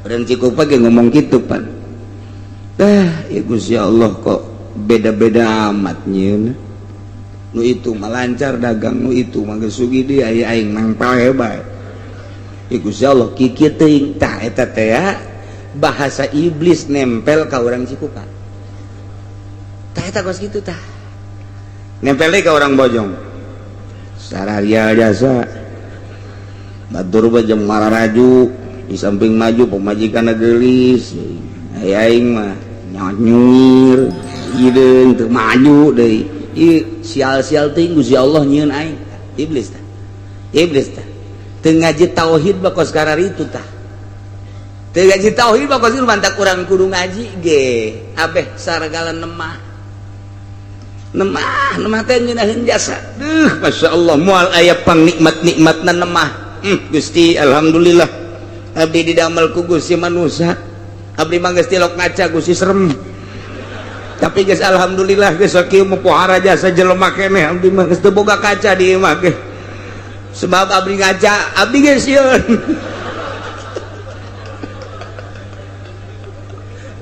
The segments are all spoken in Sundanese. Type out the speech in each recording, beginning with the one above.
Cikupa ge ngomong gitu pan. Ya Gusti Allah kok beda-beda amat nyeun. Nu itu mah lancar dagang, nu itu mah geus sugih deui aya aing nangpal hebat. Ya Gusti Allah kieu teuing tah eta teh ya bahasa iblis nempel ka urang Cikupa. Tah eta kos kitu tah. Nempel deui ka urang Bojong. Sararia jasa. Batur bajeng mararaju di samping maju pemajikan gelis aing mah nyanyir ideung teu maju deui ieu sial-sial teuing Gusti Allah nyieun aing iblis tah teu ngaji tauhid bakos kararitu tah teu ngaji tauhid bakos ieu mantak urang kudu ngaji ge abeh saragala nemah teh ngeunaheun jasa masyaallah moal aya pangnikmat-nikmatna nemah Gusti alhamdulillah abdi didamel ku Gusti manusia abdi mah geus tilok ngaca Gusti serem tapi geus alhamdulillah geus sakieu mah pohara jasa jelema keneh abdi mah geus teu boga kaca di ieu mah ge sebab abdi ngaca abdi geus sieun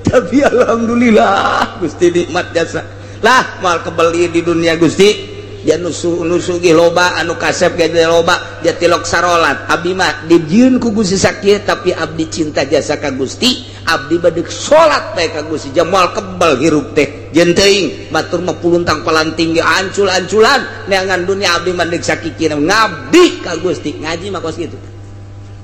tapi alhamdulillah Gusti nikmat jasa lah moal kebeli di dunia Gusti dia nusugi loba anu kasep ge loba dia tilok sarolat abdi mah dijieun ku Gusti sakieu tapi abdi cinta jasa ka Gusti abdi bade salat bae ka Gusti jamal kebal hirup teh jeung teuing batur mah puluntang palanting ge ancul-anculan neangan dunia abdi mah deuk sakikina ngabdi ka Gusti ngaji mah kos kitu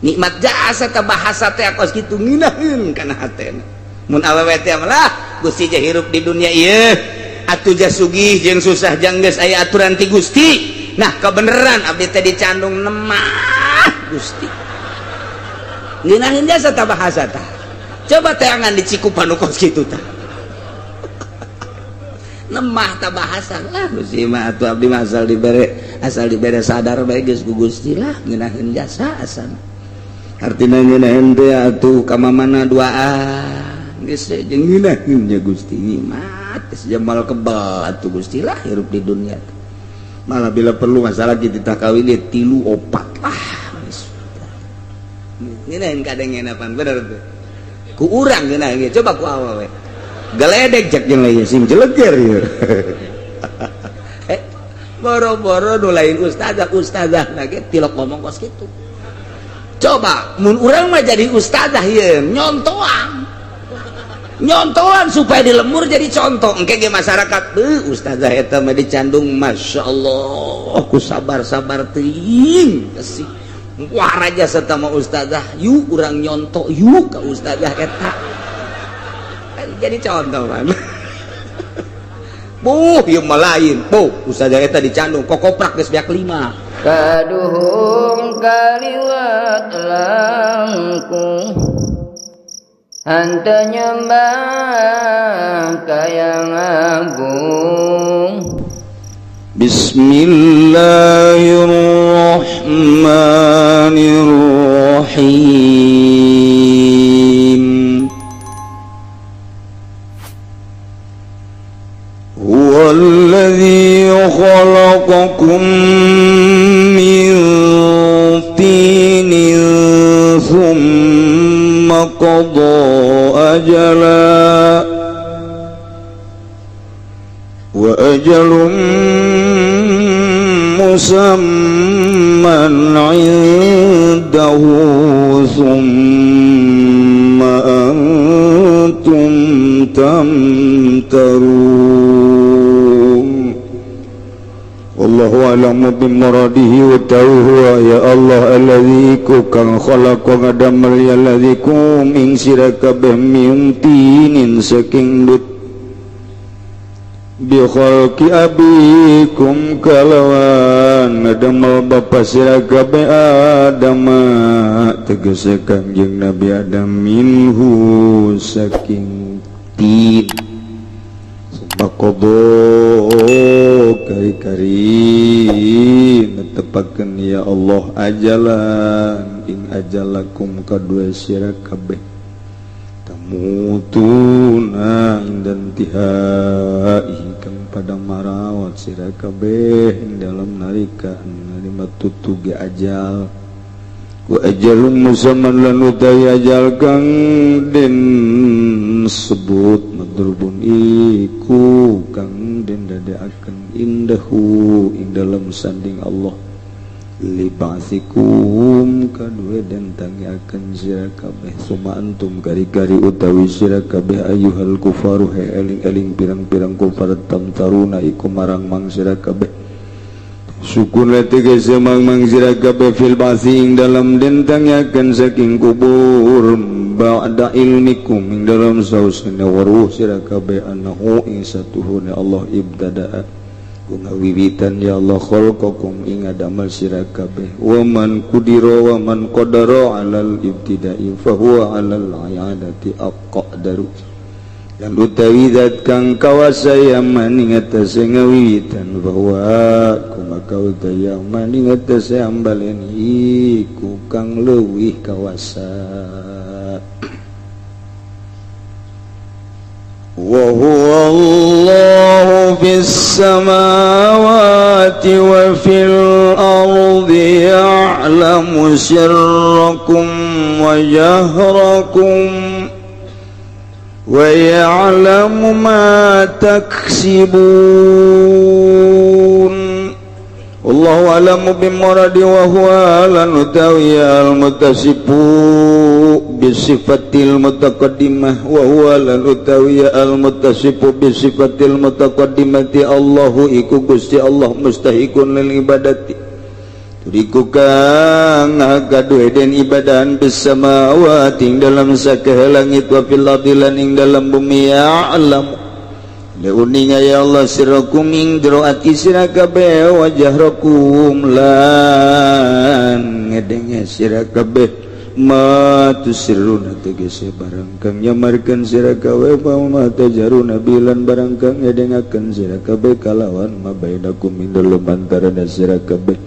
nikmat jasa teh bahasa teh kos kitu nginaheun kana hatena mun awewe teh mah Gusti je hirup di dunia ieu atuh jah sugih jeung susah jang geus aya aturan ti Gusti nah kebeneran abdi teh dicandung nemah Gusti ngeunaheun jasa tah bahasa tah coba teangan di Cikupa nu kos kitu tah nemah tah bahasa lah Gusti mah atuh abdi mah asal dibere sadar bae geus ku Gusti lah ngeunaheun jasa asana artina ngeunaheun teh atuh ka mamana duaan geus jeung ngeunaheun nya Gusti mah jamal kebal atuh Gusti lah hirup di dunia malah bila perlu masalah kita kawin dia 3-4 ngeunaheun kadengenapan bener tuh ku urang ngeunaheun coba ku awewe geledek jak jeung lain sing jeleger ieu boro-boro nu lain ustazah lagi tilok ngomong kos kitu coba mun urang mah jadi ustazah ieu nyontoan supaya dilemur jadi contoh engke ge masyarakat ustazah eta mah dicandung masyaallah ku sabar-sabar teuing sih wah raja serta mah ustazah yuk urang nyonto yuk ka ustazah eta jadi contoh kan ieu mah lain ustazah eta dicandung kokoprak geus beak 5 kaduhung kaliwat langkung Anta nyembah kayang agung Bismillahirrahmanirrahim Huwallazi khalaqakum min tinin thumma qada ajala wa ajalum musamman indahu thumma antum tamtarun wallahu a'lamu bimuradihi wa ta'ala ya Allah alladzi kang khalaqa ngadamal ya alladzi kum ing siraka min tinin saking dut bi khalqi abikum kalawan ngadamal bapa siraka be Adam tegese Kangjeng Nabi Adam minhu saking tin Bakodo kari-kari netepakeun ya Allah ajalan ing ajalakum kadua sira kabeh tamutuna indan tihai kang pada marawat sira kabeh ing dalam nalika narima tutuge ajal ku ajalum musamman lan utawi ajal kang den sebut madrubun iku kang den dadekaken indahu ing dalam sanding Allah libasikum kadue den tangiaken sira kabeh suma antum gari-gari utawi sira kabeh ayyuhal kufaru he eling-eling pirang-pirang kufar tamtaruna iku marang mang sira kabeh sukun lete semang mang sira kabeh fil basi ing dalam den tangiaken saking kubur ba'da ilmikum ing dalam sausna waruh sira kabeh annahu ing satuhune Allah ibtada'a ngawiwitan ya Allah khalqakum ing adamal sira kabeh wa man qudira wa man qadara alal ibtida'i fa huwa alal i'adati aqdaru lan utawi zat kang kawasa maning atase ngawiwitan bahwa kumaka utawi maning atase ambalen iku kang leuwih kawasa wa huwa Allahu fis samawati wa fil ardi ya'lamu sirrakum wa jahrakum wa ya'lamu ma taksibun Allahu a'lamu bimuradi wa huwa lanutawi al-mutasifu bisifatil mutaqaddimah wa huwa lanutawi al-mutasifu bisifatil mutaqaddimati Allahu iku Gusti Allah mustahikun lil ibadati turiku kang kadue den ibadahan bisamawati ing dalam sakeh langit wa fil ardi lan ing dalam bumi ya'lamu leuninga ya Allah sirakum ing jero ati sira kabeh wa jahrakum lan ngedenge sira kabeh ma tusirruna tegese barang kang nyamarkeun sira kabeh ma tajaruna bilan barang kang ngedengaken sira kabeh kalawan ma bainakum ing dalem antarané sira kabeh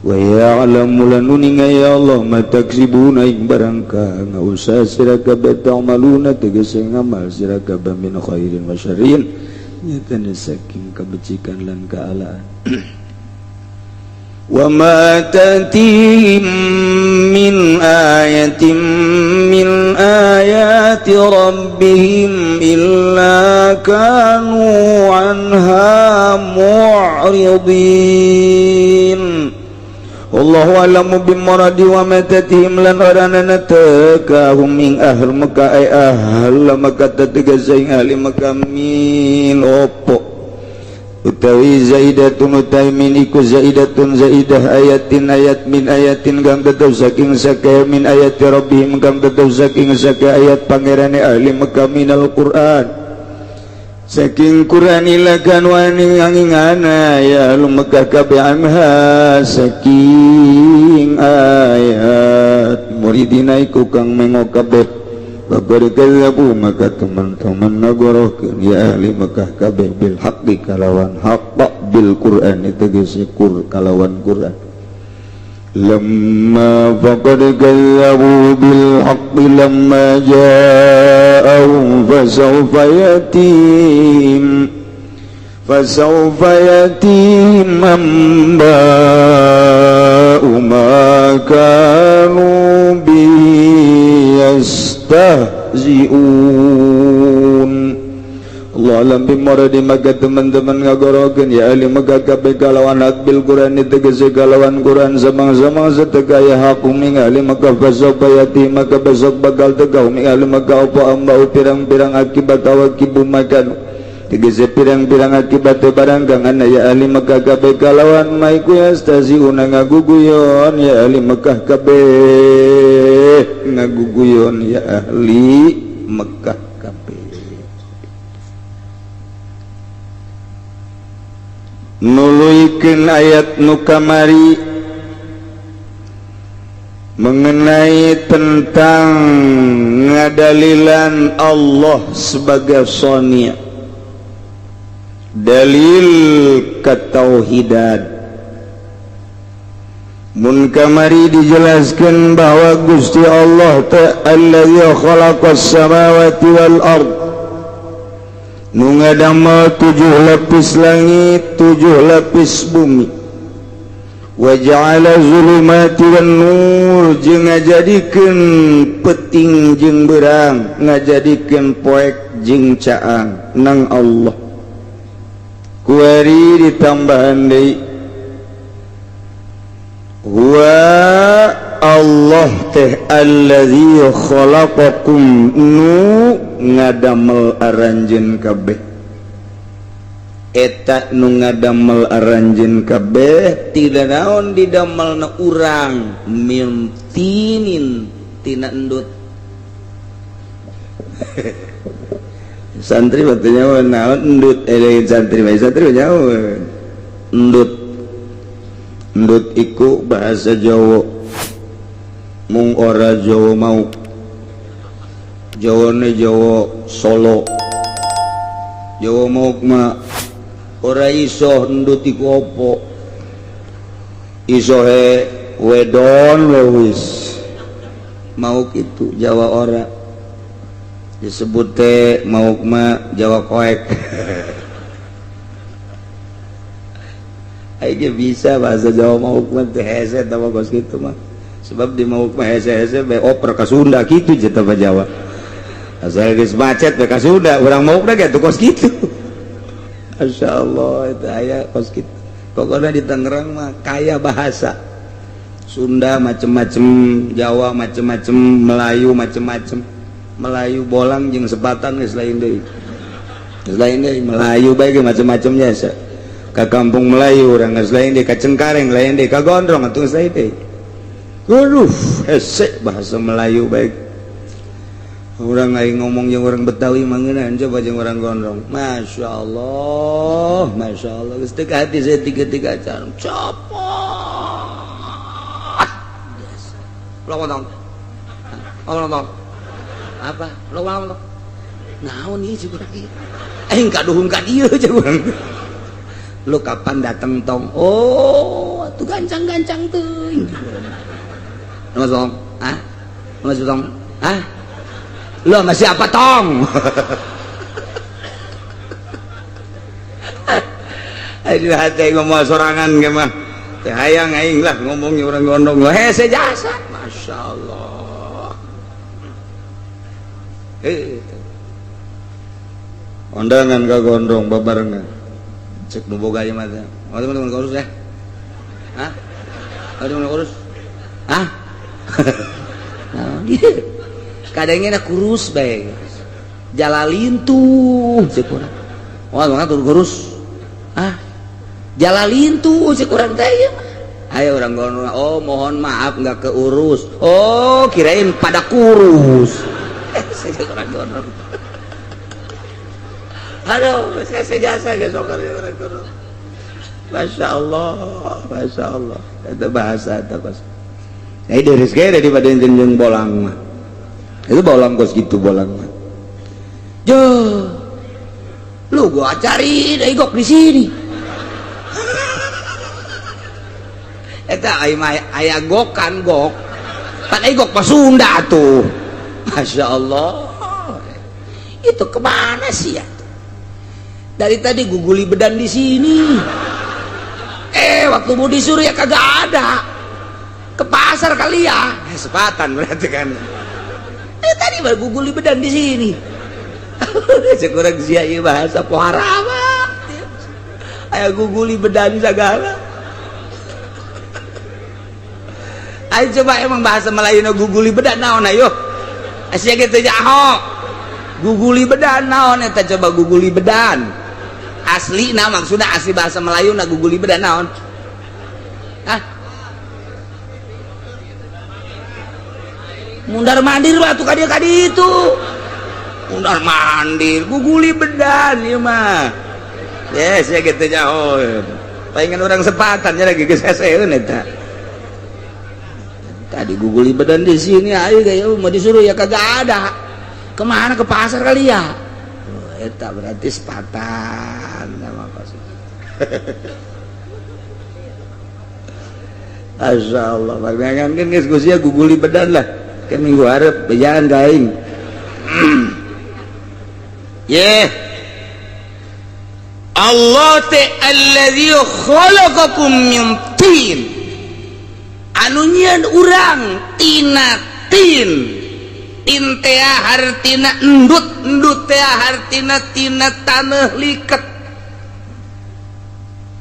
wa ya'lamu lan uninga ya Allah ma taksibuna ing barang kang usaha sira kabeh ta'maluna tegese ngamal sira kabeh min khairin wa syarrin nyatane saking kabecikan lan kaalaan wa ma tatihim min ayatin min ayati rabbihim illa kanu anha mu'ridin Allahu a'lamu bimuradi wa ma tatihim lan oranana takahum min ahl Makkah ay ahl Makkah tegasing ahli Makkah min opo utawi zaidatun utawi min iku zaidatun zaidah ayatin ayat min ayatin kang tetep saking sakeh min ayati rabbihim kang tetep saking sakeh ayat pangerane ahli Makkah minal Qur'an saking Quran ilakan wani angingana ya lumekah kabeh anha saking ayat muridina iku kang mengo kabeh babar kazabu maka teman-teman nagorohkeun ya ahli Mekah kabeh bil haqqi kalawan haqq bil Quran tegese kalawan Quran lamma faqad kazzabu bil haqqi lamma ja'ahum fasawfa yatim amba'u ma kanu bi yastahzi'un Allah alam bimuradi maka teman-teman ngagorokeun ya ahli Makkah kabeh kalawan hak bil Quran tegese kalawan Quran samang-samang setegaya hakum ing ahli Makkah fasawfa yati maka besok bakal tegau ing ahli Makkah apa ambau pirang-pirang akibat awakibu makan tegese pirang-pirang akibat barang kang ana ya ahli Makkah kabeh kalawan maiku yastahzi'un ngaguguyon ya ahli Makkah kabeh ngaguguyon ya ahli Makkah kabeh nuluikeun ayat nu kamari mengenai tentang ngadalilan Allah sebagai Shani dalil ketauhidan mun kamari dijelaskan bahwa Gusti Allah ta'ala khalaqas samawati wal ard nu ngadamel 7 lapis langit 7 lapis bumi wa ja'ala zulumati wan nur jeung ngajadikeun peuting jeung beurang ngajadikeun poek jeung caang nang Allah kuari ditambahan deui wa Allah teh allazi khalaqakum nu ngadamel aranjeun kabeh eta nu ngadamel aranjeun kabeh tidak naon didamelna urang mimtinin tina endut santri batunya naon endut santri nyawa endut iku bahasa Jawa mung ora Jawa mau Jawane Jawa Solo Jawa mau mah ora iso endut iku apa iso he wedon wis mau kitu Jawa ora disebut teh mau mah Jawa koek aja bisa bahasa Jawa mau mah teh hese tah kos kitu mah sebab di mau mah hese be oper ka Sunda kitu je tah Jawa asal geus macet be ka Sunda urang mau mah kitu kos kitu Masya Allah itu aya kos kitu pokoknya di Tangerang mah kaya bahasa Sunda macem-macem Jawa macem-macem Melayu macem-macem Melayu bolang jeung sebatan geus lain deui Melayu bae ge macem-macemnya sa ka kampung Melayu urang geus lain deui ka Cengkareng lain deui ka Gondrong atuh geus lain deui aduh hese bahasa Melayu bae orang aing ngomong jeung orang Betawi mangeunaan coba jeung orang Gondrong Masya Allah geus teu ka hati saya tiga-tiga can copot lawan apa lawan naon ieu cik urang ieu aing kaduhung ka dieu cik urang lu kapan datang tong oh atuh gancang-gancang teuing Mas Tong Mas Tong lu sama siapa tong aduh hati ngomong sorangan gimana hayang aing lah ngomongnya orang Gondrong hese jasa Masya Allah undangan ke Gondrong babarengan cek nuboga aja mata mau teman-teman kurus ya mau teman-teman kurus nah kadangnya nak kurus baik jalalin tuh cek urang wah mana tuh kurus jalalin tuh cek urang teh ayo orang Gondrong oh mohon maaf nggak keurus oh kirain pada kurus cek orang Gondrong aduh saya jasa ke sokar orang Gondrong Masya Allah itu bahasa itu pas ini dari sekali daripada jenjeng bolang mah itu bolang kos gitu bolang mah jo lu gua cari igok di sini eta aya gok kan igok pas Sunda tuh Masya Allah itu kemana sih ya dari tadi guguli bedan di sini waktu mau disuruh ya kagak ada ke pasar kali ya sepatan berarti kan tadi baru guguli bedan di sini sekurang sia ieu bahasa pohara mah aya guguli bedan segala ayo coba emang bahasa Melayu na guguli bedan naon ayo sia kitu jaho guguli bedan naon eta coba guguli bedan asli na maksudna asli bahasa Melayu na guguli bedan naon mundar mandir batu ka dieu ka ditu mundar mandir guguli bedan ieu mah yes ya kitu jauh palingan orang sepatan nya lagi geus heseun eta tadi guguli bedan di sini ayo gaya mau disuruh ya kagak ada kemana ke pasar kali ya eta berarti sepatan sama pas Masya Allah bagian kan geus gusia guguli bedan lah ke minggu harap jangan gaing Allah te alladzi khalaqakum min tin anunyian urang tinatin intea hartina endut tea hartina tina tanah liket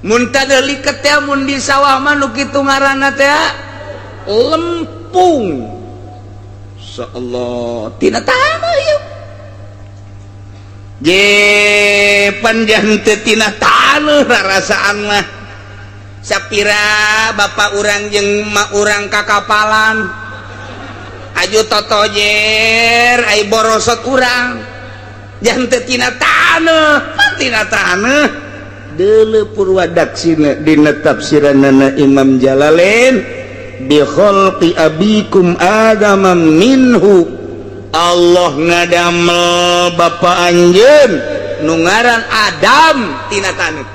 mun tanah liket teh mun di sawah mah nu kitu ngaranna teh lempung insyaallah tina tanah ieu je panjang teu tina tanah rarasaan mah sapira bapak urang jeung mak urang kakapalan aju totojer ai borosot urang jang teu tina tanah deuleu purwadaksina dina tafsiranna Imam Jalalain bi khalqi abikum Adam minhu Allah ngadamel bapa anjeun nu ngaran Adam tina taneuh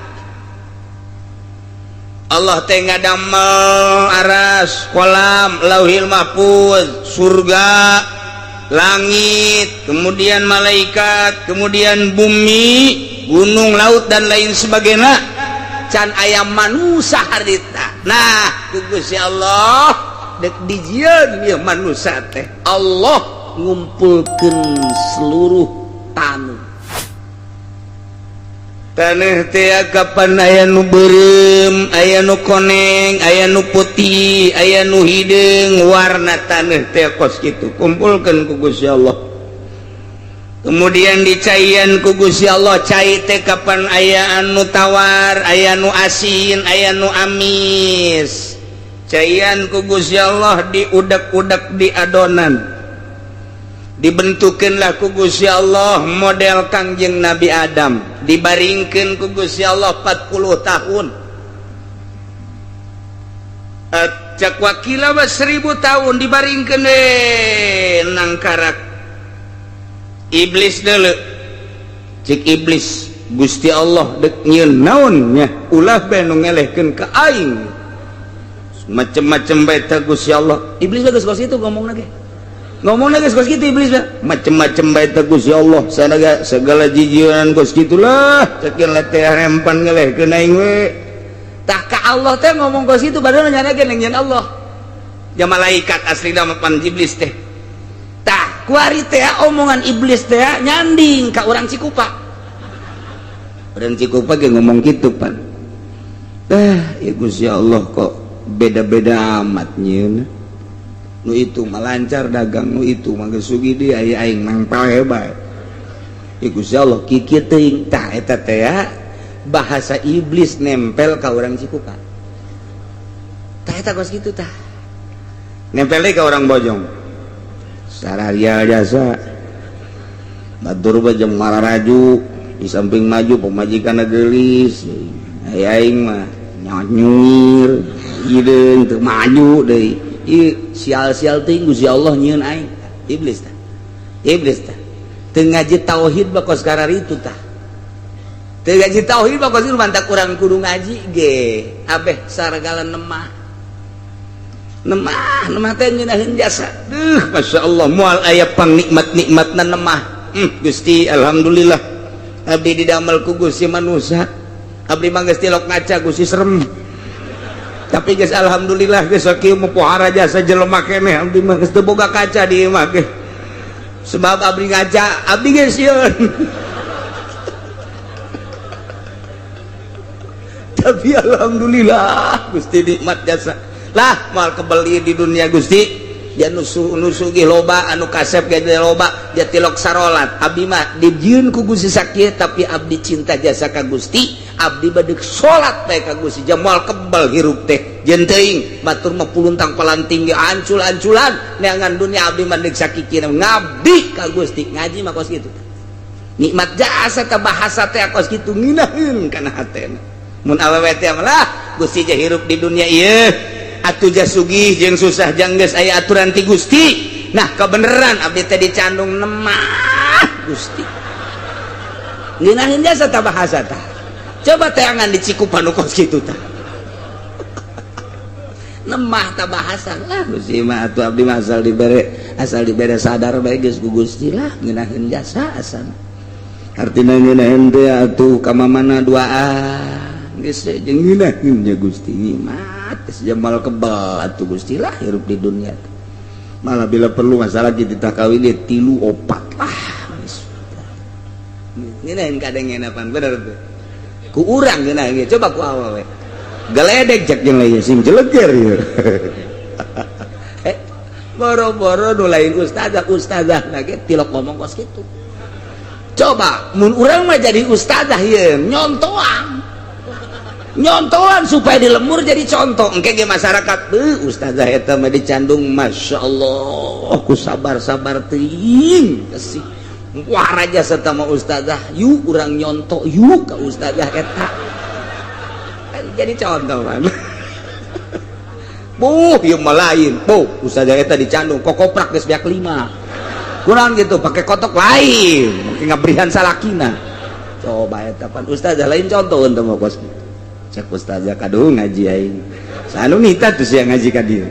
Allah teh ngadamel aras kolam lauhil mahfuz surga langit kemudian malaikat kemudian bumi gunung laut dan lain sebagainya can aya manusia harita nah ku Gusti Allah dek dijieun ieu manusia teh Allah ngumpulkeun seluruh taneuh teh kapan aya nu beureum aya nu koneng aya nu putih aya nu hideung warna taneuh teh kos kitu kumpulkeun ku Gusti Allah kemudian dicaian ku Gusti Allah cai teh kapan aya anu tawar aya nu asin aya nu amis caian ku Gusti Allah diudak-udak di adonan dibentukeunlah ku Gusti Allah model Kangjeng Nabi Adam dibaringkeun ku Gusti Allah 40 tahun cak wakila 1000 tahun dibaringkeun nang karak iblis deuleu cik iblis Gusti Allah dek nyieun naon nya ulah bae nu ngelehkeun ka aing macem-macem bae teh Gusti Allah iblis geus kos kitu ngomongna geus kos kitu iblis macem-macem bae teh Gusti Allah segala jijieunan kos kitu lah cekeun teh rempan ngelehkeun aing we tah ka Allah teh ngomong kos kitu padahal nyanakeun nyen Allah ja malaikat asli nama pan iblis teh tah kuari teh omongan iblis teh nyanding ka urang Cikupa ge ngomong kitu pan ya Gusti Allah kok beda-beda amat nyieun nu itu malancar dagang nu itu mah geus sugi di aya aing mangpal hebat ya Gusti Allah kikieu teuing tah eta teh bahasa iblis nempel ka urang Cikupa tah eta kos kitu tah nempel ka urang Bojong sararia jasa batur bajeng mararaju di samping maju pemajikan gelis aing mah nyonyir hideung teu maju deui ieu sial-sial teuing Gusti Allah nyieun aing iblis tah teu ngaji tauhid bakos kararitu tah teu ngaji tauhid bakos kitu mantak urang kudu ngaji ge abeh saragala nemah teh ngeunaheun jasa Masya Allah moal aya pangnikmat-nikmatna nemah Gusti alhamdulillah abdi didamel ku Gusti manusia abdi mah geus tilok ngaca Gusti serem tapi geus alhamdulillah geus sakieu pohara jasa jelema keneh abdi mah geus teu boga kaca di imah ge sebab abdi ngaca abdi geus sieun tapi alhamdulillah Gusti nikmat jasa lah mal kebeli di dunia Gusti dia nusu ge loba anu kasep ge loba dia tilok sarolat abdi mah dijieun ku Gusti sakieu tapi abdi cinta jasa ka Gusti abdi bade salat bae ka Gusti jamal kebal hirup teh jeung teuing batur mah puluntang palanting ge ancul-anculan neangan dunia abdi mah deuk sakikina ngabdi ka Gusti ngaji mah kos kitu nikmat jasa teh bahasa teh kos kitu nginaheun kana hatena mun awewe teh lah Gusti je hirup di dunia ieu atuh jah sugih jeung susah jang geus aya aturan ti Gusti nah kebeneran abdi teh dicandung nemah Gusti ngeunaheun jasa tah bahasa tah coba teangan di Cikupa nu kos kitu tah nemah tah bahasa lah Gusti mah atuh abdi mah asal dibere sadar bae geus ku Gusti lah ngeunaheun jasa asana artina ngeunaheun teh atuh ka mamana duaan geus jeung ngeunaheun nya Gusti nikmat jamal kebal atuh Gusti lah hirup di dunia malah bila perlu masalah kita kawin dia 3 4 lah ngeunaheun kadengenapan bener tuh ku urang geunah ge coba ku awewe geledek cek jeung lain sim jeleger ieu boro-boro nu lain ustazah lagi tilok ngomong kos kitu coba mun urang mah jadi ustazah ieu nyontoan supaya dilemur jadi contoh engke ge masyarakat ustazah eta mah dicandung masyaallah ku sabar-sabar teuing kesih wah raja serta mah ustazah yuk urang nyonto yuk ka ustazah eta jadi contoh kan ieu mah lain ustazah eta dicandung kokoprak geus biak 5 kurang gitu pakai kotok lain mungkin ngabrihan salakina coba eta pan ustazah lain contoh untuk mau kos cek ustazah kaduh ngaji aing sanu nita tuh sia ngaji ka dieu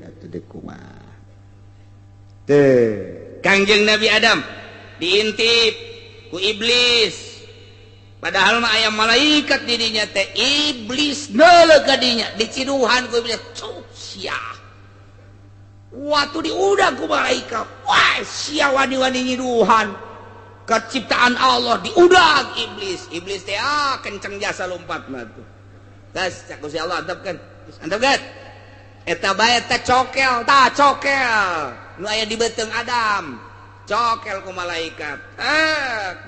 atuh deuk kumaha teh Kangjeng Nabi Adam diintip ku iblis padahal mah aya malaikat di dinya teh iblis neuleuh ka dinya diciduhan ku iblis sia waktu diudag ku malaikat wah sia wani-wani nyiduhan keciptaan Allah diudag iblis teh kenceng jasa lompatna tuh gas cak Gusti Allah antepkeun eta bae teh cokel nu aya di beuteung Adam cokel ku malaikat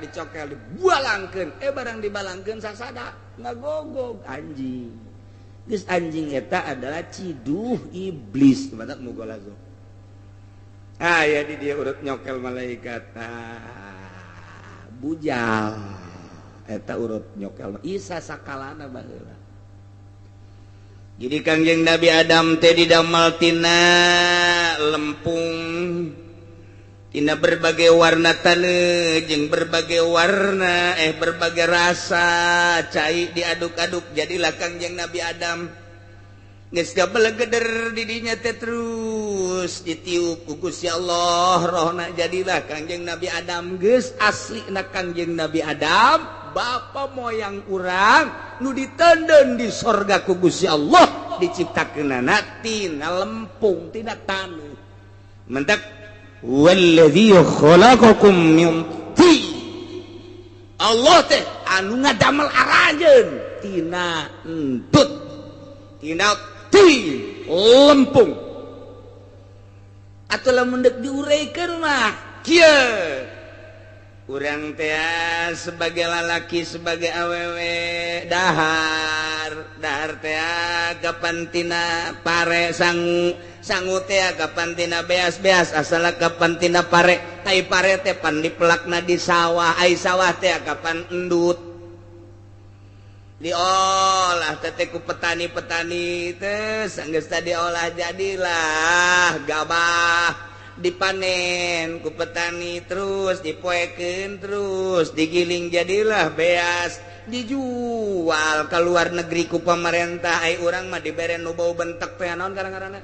dicokel dibualangkeun barang dibalangkeun sasada ngagogog anjing geus anjing eta adalah ciduh iblis mantap muga lazo aya di dieu urut nyokel malaikat bujal eta urut nyokel isa sakalana baheula jadi Kangjeng Nabi Adam teh didamel tina lempung tina berbagai warna taneuh jeung berbagai warna berbagai rasa cai diaduk-aduk jadilah Kangjeng Nabi Adam geus gabelegeder di dinya teh terus ditiup ku Gusti Allah rohna jadilah Kangjeng Nabi Adam geus aslina Kangjeng Nabi Adam bapa moyang urang nu ditenden di sorga ku Gusti Allah diciptakeunana tina lempung tina taneuh mentek walladzi khalaqakum min tin Allah teh anu ngadamel arajeun tina entut tina tin lempung atuh lamun deuk diuraykeun mah kieu urang teh sebagai lalaki sebagai awewe dahar teh kapan tina pare sangu teh kapan tina beas asal kapan tina pare tai pare teh pan dipelakna di sawah ai sawah teh kapan endut diolah teh ku petani-petani teh sanggeus teh diolah jadilah gabah dipanen ku petani terus dipoekeun terus digiling jadilah beas dijual ke luar negeri ku pamarentah ai urang mah dibere nu bau bentek teh naon garang-garangna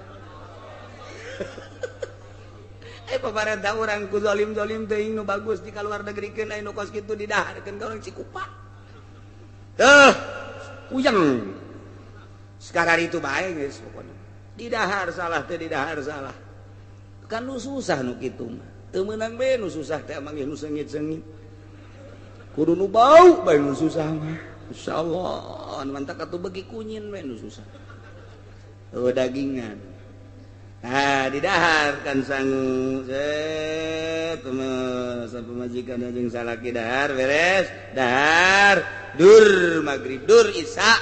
pamarentah urang ku zalim teuing nu bagus di luar negrikeun ai nu kos kitu didaharkeun ka urang Cikupa puyeng sekarang itu bae geus pokona didahar salah teh didahar salah kan nu susah nu kitu mah teu meunang bae nu susah teh mangih nu seungit-seungit kudu nu bau bae nu susah mah insyaallah mantap atuh beuki kunyin bae nu susah dagingan didahar kan sangu pemajikan jeung salaki dahar beres dahar dur magrib dur isya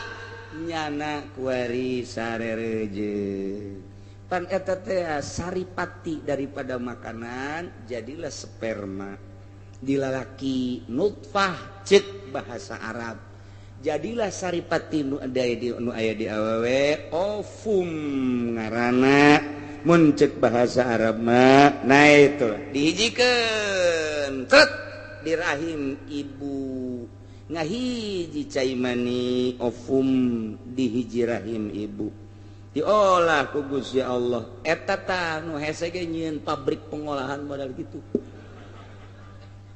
nyana kuari sarerejeun pan eta teh saripati daripada makanan jadilah sperma di lalaki nutfah cek bahasa Arab jadilah saripati nu aya di awewe ovum ngaranna mun cek bahasa Arab mah nah itu dihijikeun tret di rahim ibu ngahiji cai mani ovum di hiji rahim ibu diolah ku Gusti Allah eta tah nu hese ge nyieun pabrik pengolahan modal kitu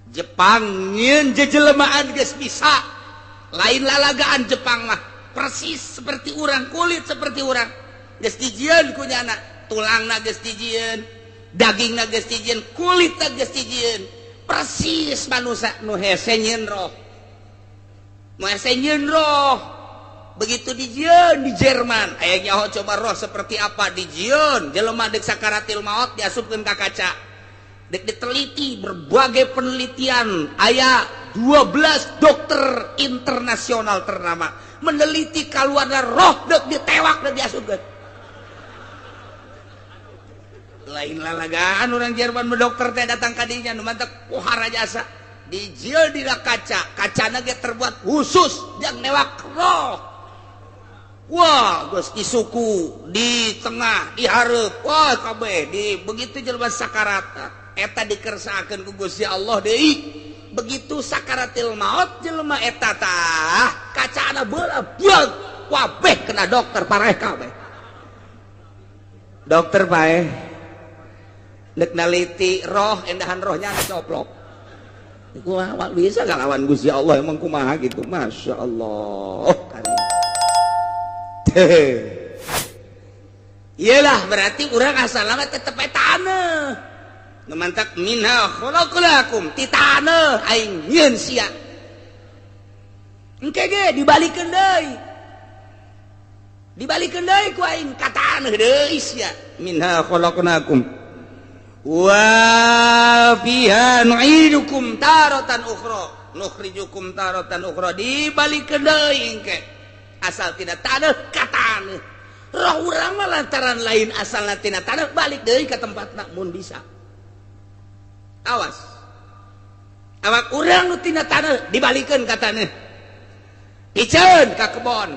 Jepang nyeun jejelemaan geus bisa. Lain lalagaan Jepang mah persis seperti urang, kulit seperti urang. Geus dijieun ku nyana, tulangna geus dijieun, dagingna geus dijieun, kulitna geus dijieun. Persis manusia nu hese nyeun roh. Nu hese nyeun roh. Begitu dijieun di Jerman, aya nyaho coba roh seperti apa dijieun, jelema deuk sakaratil maut diasupkeun ka kaca. Dek diteliti berbagai penelitian, aya 12 dokter internasional ternama meneliti kaluarnya roh dek ditewak dan diasupkeun. Lain lalagaan orang Jerman dokter teh datang ka dinya nu mantep pohara jasa dijieun dina kaca, kacana ge terbuat khusus yang newak roh. Wah, geus disuku di tengah, di hareup, wah kabeh di begitu jelema sakarat. Eta dikersaakeun ku Gusti Allah deui. Begitu sakaratil maut jelema eta tah kacana beula beug kabeh kena dokter pareh kabeh. Dokter paeh deuk naliti roh endahan rohnya coplok. Kumaha bisa ngalawan Gusti Allah emang kumaha gitu. Masya Allah. Iyalah berarti urang asalna tetep etana. Numantak minha khalaqnakum ti taneuh aing nyieun sia. Engke ge dibalikeun deui. Dibalikeun deui ku aing ka taneuh deui sia. Minha khalaqnakum wa fiha nu'idukum taratan ukhra nukhrijukum taratan ukhra. Dibalikeun deui engke. Asal tina taneuh ka taneuh. Roh urang mah lantaran lain asalna tina taneuh balik deui ka tempatna mun bisa. Awas awak urang nu tina taneuh dibalikeun ka taneuh diceun ka kebon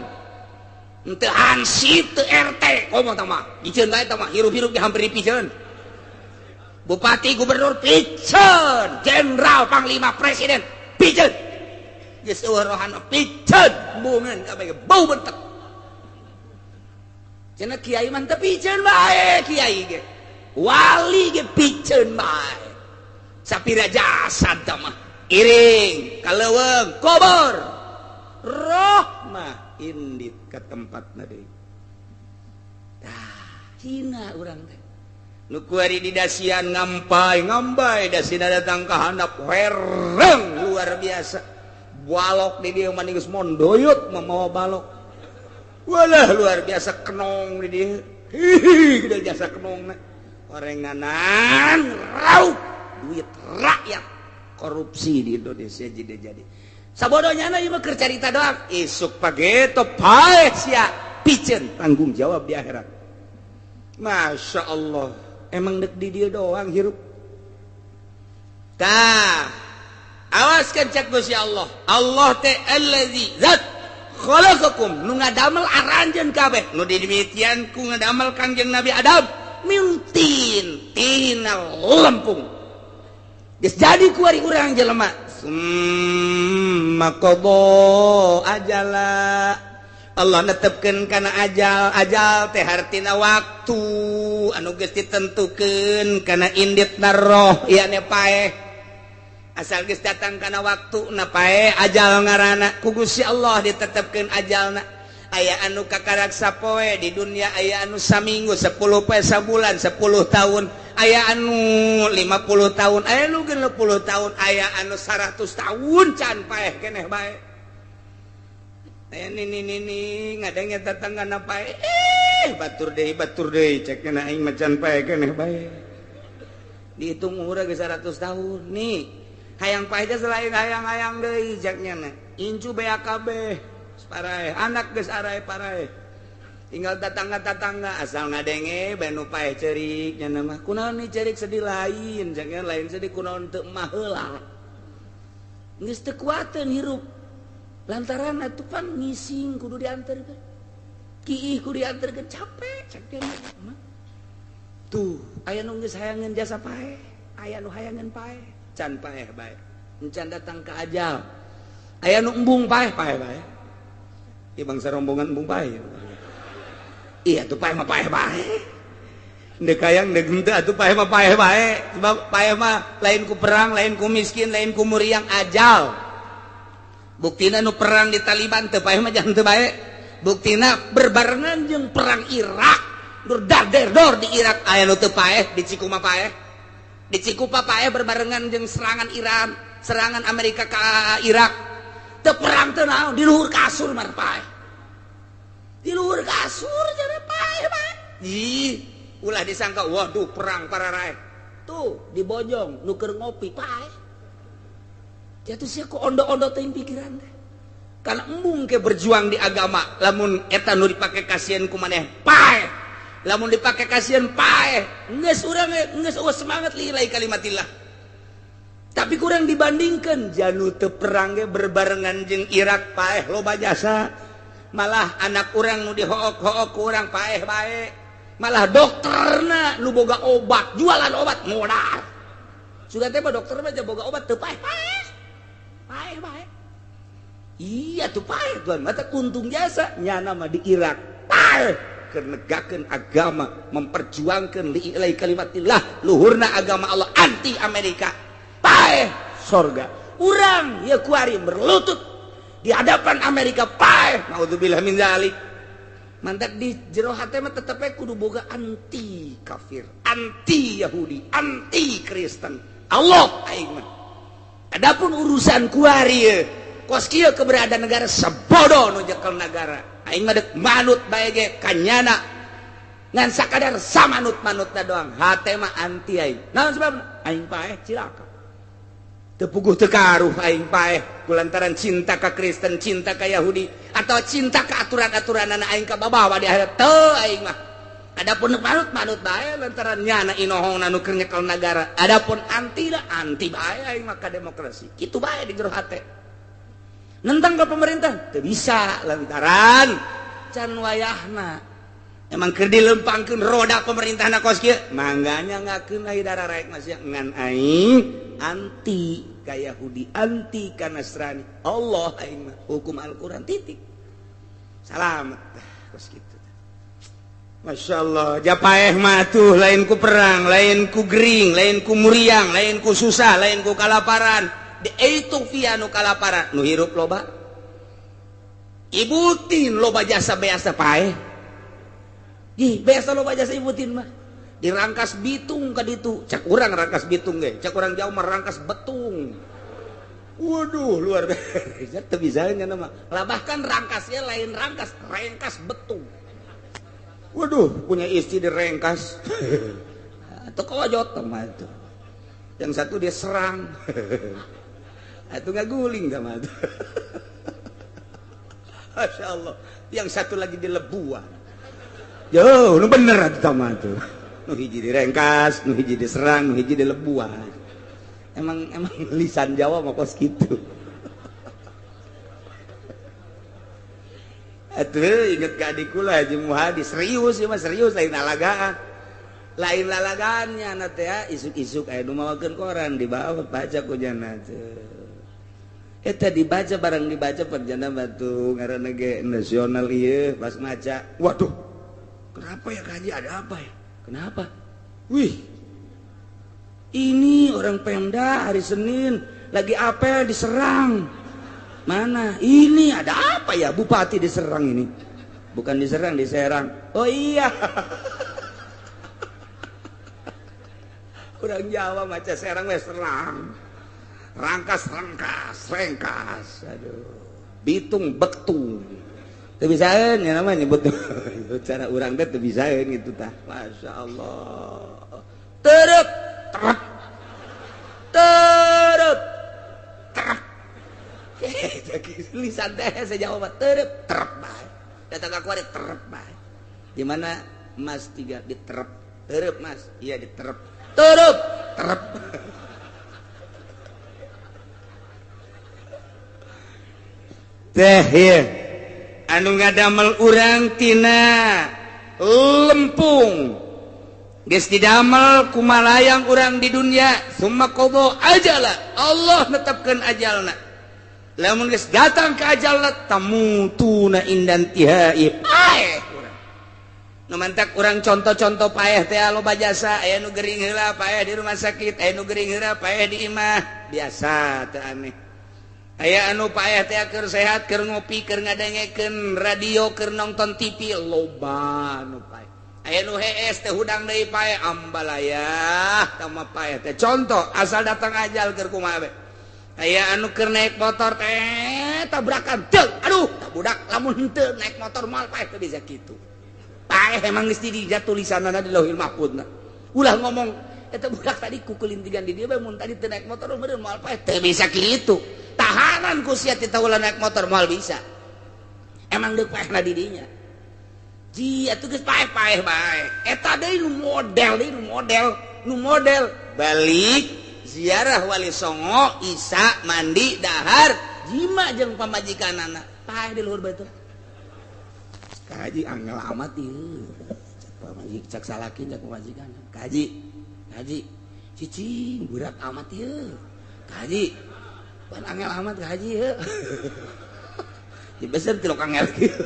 henteu hansip teu RT ngomong tah mah diceun bae tah mah hirup-hirup hampir dipiceun bupati gubernur piceun jenderal panglima presiden piceun geus eueuh rohan piceun bungeun kabeh bau bentek cenah kiai mah teu piceun bae kiai ge wali ge piceun bae sapira jasad mah iring kaleuweung kubur roh mah indit ka tempatna deui. Tah hina urang teh nu kuari di dasian ngampai dasina datang ka handap hereng luar biasa balok di dieu mah geus mondoyot mamawa balok walah luar biasa kenong di dieu hihi gede jasa kenongna orenganan rauk duit rakyat korupsi di Indonesia jadi sabodohnya na ieu mah keur carita doang isuk pageto paeh sia piceun tanggung jawab di akhirat. Masya Allah emang dek di dieu doang hirup tah awas kan cek Gusti Allah Allah teh allazi zat khalaqakum nu ngadamel aranjeun kabeh nu dimitian ku ngadamel Kangjeng Nabi Adam mintin tina lempung. Geus jadi kuari urang jelema summa qada ajala Allah netepkeun kana ajal teh hartina waktu anu geus ditentukeun kana inditna roh ieu paeh asal geus datang kana waktuna paeh ajal ngaranna ku Gusti Allah ditetepkeun ajalna aya anu kakaraksa poe di dunia aya anu saminggu 10 poe sabulan 10 tahun aya anu 50 tahun aya anu 60 tahun aya anu 100 tahun can paeh keneh bae aya nini ngadengnya tetanggana paeh batur deui cekna aing macan paeh keneh bae dihitung umurna geus 100 tahun nih hayang paeh teh selain hayang-hayang deui jaknya incu BAKB parae anak geus arae parae tinggal tetangga asal ngadenge banu paeh ceurik nya mah kunaon ni ceurik sedih lain jangan lain sedih kunaon teu emah heula geus teu kuateun hirup lantaran atuh pan ngising kudu dianterkeun kiih kudu dianterkeun capek cek mah tuh aya nu geus hayangeun jasa paeh aya nu hayangeun paeh can paeh bae encan datang ka ajal aya nu embung paeh bae ieu bangsa rombongan embung paeh iya tuh paeh mah paeh bae kayang henteu atuh paeh mah paeh bae. Sebab paeh mah lain ku perang, lain ku miskin, lain ku muriang ajal. Buktina nu perang di Taliban teu paeh mah jangan teu bae. Buktina berbarengan jeung perang Irak. Nur dar-der-dor di Irak aya nu teu paeh, di Cikuma paeh. Di Cikupa paeh berbarengan jeung serangan Iran, serangan Amerika ka Irak. Teu perang teu naon, di luhur kasur mah paeh. Di luhur kasur jadi paeh bae. Ih, ulah disangka waduh perang para rakyat. Tuh di Bojong nu keur ngopi paeh. Jatuh sia ku ondo-ondo teuing pikiran teh. Karena embung ke berjuang di agama, lamun eta nu dipake kasieun ku maneh paeh. Lamun dipake kasieun paeh. Geus urang geus semangat lillahi kalimatillah. Tapi kurang dibandingkan janu teu perang ge berbarengan jeung Irak paeh loba jasa. Malah anak urang nu dihook-hook ku urang paeh bae. Malah dokterna nu boga obat, jualan obat modal. Sudah teh dokter mah boga obat teu paeh-paeh. Paeh-paeh. Iya tuh paeh tuan, mata kuntung jasa nyana mah di Irak. Paeh keur negakeun agama, memperjuangkeun lillahi kalimatillah, luhurna agama Allah anti Amerika. Paeh sorga. Urang ya kuari berlutut di hadapan Amerika paeh. Naudzubillah min dzalik. Mantak di jero hate mah tetep kudu boga anti kafir, anti Yahudi, anti Kristen. Allah aing mah. Adapun urusan kuari ye, kos kieu keberadaan negara sabodoh nu jekel negara. Aing mah deuk manut bae ge kanyana. Ngan sakadar samanut-manutna doang. Hate mah anti aing. Naon sebabna? Aing paeh cilaka. Teu puguh teu karuh aing paeh kulantaran cinta ka Kristen, cinta ka Yahudi atau cinta ka aturan-aturanna aing ka babawa di akhirat. Teu aing mah. Adapun manut-manut bae lantaran nyana inohongna nu keur nyekel nagara. Adapun anti da anti bae aing mah ka demokrasi. Kitu bae di jero hate. Nentang ke pemerintah teu bisa lantaran can wayahna. Emang keur dilempangkeun roda pemerintahna kos kieu mangganya ngakeun ai darah raek masih ngan aing anti ka Yahudi, anti ka Nasrani. Allah aing mah hukum Al-Qur'an titik. Salamet kos kitu. Masya Allah, japaeh mah tuh lain ku perang, lain ku gering, lain ku muriang, lain ku susah, lain ku kalaparan. Di Ethiopia nu kalaparan, nu hirup loba. Ibutin loba jasa beasa paeh. Ih, beasa loba jasa ibutin mah. Dirangkas bitung ka ditu, cak urang rangkas bitung ge, cak urang jauh mah rangkas betung. Waduh, luar biasa teu bisa nya mah. Lah bahkan rangkasnya lain rangkas betung. Waduh, punya istri direngkas. Atau kojot mah itu. Yang satu dia serang. Itu nggak guling sama itu. Masya Allah. Yang satu lagi dilebuan. Yo, nu bener itu sama itu. Nu hiji direngkas, nu hiji diserang, nu hiji dilebuan. Emang lisan Jawa mah kos gitu. Atuh inget ka adikku lah Haji Muhadi serius ya mah serius lain alagaan. Lain lalagaannya nanti ya isuk-isuk aya nu mawakeun koran dibawa baca ku jana teh. Eta dibaca barang dibaca perjana batu ngaranna ge nasional ieu pas maca. Waduh. Kenapa ya Kaji ada apa ya? Kenapa? Wih. Ini orang Pemda hari Senin lagi apel diserang. Mana? Ini ada apa ya? Bupati diserang ini. Bukan diserang, diserang. Oh iya. Orang Jawa maca serang we serang. Rangkas. Aduh. Bitung betung. Teu bisaeun nya namanya nyebut. Cara urang teh teu bisaeun gitu tah. Masya Allah. Terep. Lisan teh sejawa mah terep bae. Datang ka kuari terep bae. Di mana Mas 3 diterep. Terep Mas. Iya diterep. Terep. Teh ya. Anu ngadamel urang tina lempung. Geus didamel kumalayang urang di dunia, summa qada ajala. Allah netepkeun ajalna. Lamun geus datang ke ajalna tamutuna indan tihai. mantak orang contoh-contoh payah teh loba jasa aya nu gering heula payah di rumah sakit aya nu gering heula payah di imah biasa teu aneh aya anu payah teh keur sehat keur ngopi keur ngadengekeun radio keur nonton TV loba anu payah aya nu hees teh hudang deui payah ambalayah tama payah teh contoh asal datang ajal keur kumaha we aya anu keur naik motor teh tabrakan teu aduh budak lamun henteu naik motor moal payah teh bisa kitu emang geus di tulisanana di Lauhil Mahfuzna ulah ngomong eta budak tadi kukulintigan di dieu bae mun tadi teu naik motor meureun moal paeh teu bisa kitu tahanan ku sia teh ulah naik motor moal bisa emang deuk paehna di dinya ji atuh geus paeh-paeh bae eta deui nu model balik ziarah Wali Songo Isa mandi dahar jima jeung pamajikanana paeh di luhur beuteung kaji angel amat ieu cak salakin cak pamajikan kaji cicing berat amat ieu kaji pan angel amat kaji ieu dibesar tilok angel kieu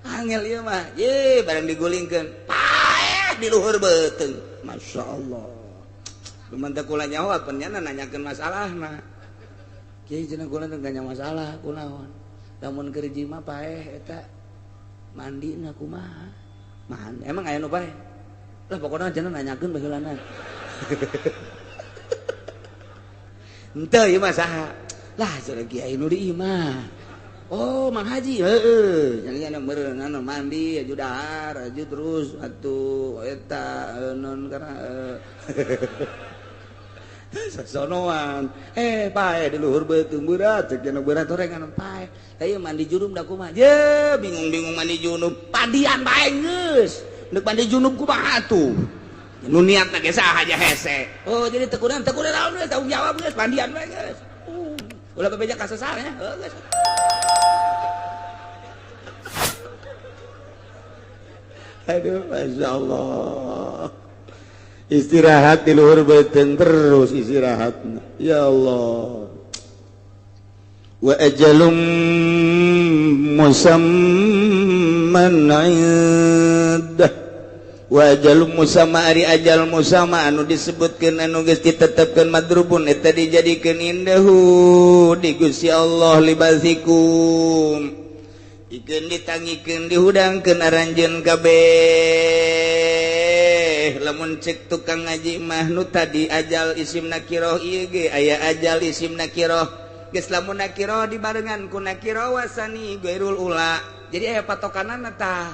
angel ieu mah ye barang digulingkeun paeh di luhur beuteung masyaallah lumantar kula nyawa pennyana nanyakeun masalahna kieu cenah kula teu nanya masalah kunaon lamun keur jima paeh eta mandi na kumaha man emang aya nu bae lah pokona cenah nanyakeun baheulana henteu ieu mah saha lah cenah kiai nu di imah oh Mang Haji heueuh nya meureun anu mandi aju dahar aju terus atuh eta non kana sosonoan paeh di luhur beuteung berat cek cenah berat orengan paeh ieu mandi junub da kumaha je bingung-bingung mandi junub padian bae geus neuk mandi junub kumaha atuh nu niatna ge saha aja hese oh jadi teu kunaon naon geus tanggung jawab geus pandian bae geus ulah bebeja ka sesarnya geus aduh masyaallah istirahat di luhur beuteung terus istirahatna ya Allah wa ajalum musamman indah wa ajalum musamma ari ajal musamma anu disebutkeun anu geus ditetepkeun madrubun eta dijadikeun indahu di Gusti Allah libasikum ikeun ditangikeun dihudangkeun aranjeun kabeh lamun cek tukang ngaji mah nu tadi ajal isim nakiroh ieu ge aya ajal isim nakiroh geus lamun nakiroh dibarengan ku nakiroh wasani gairul ula jadi aya patokanana tah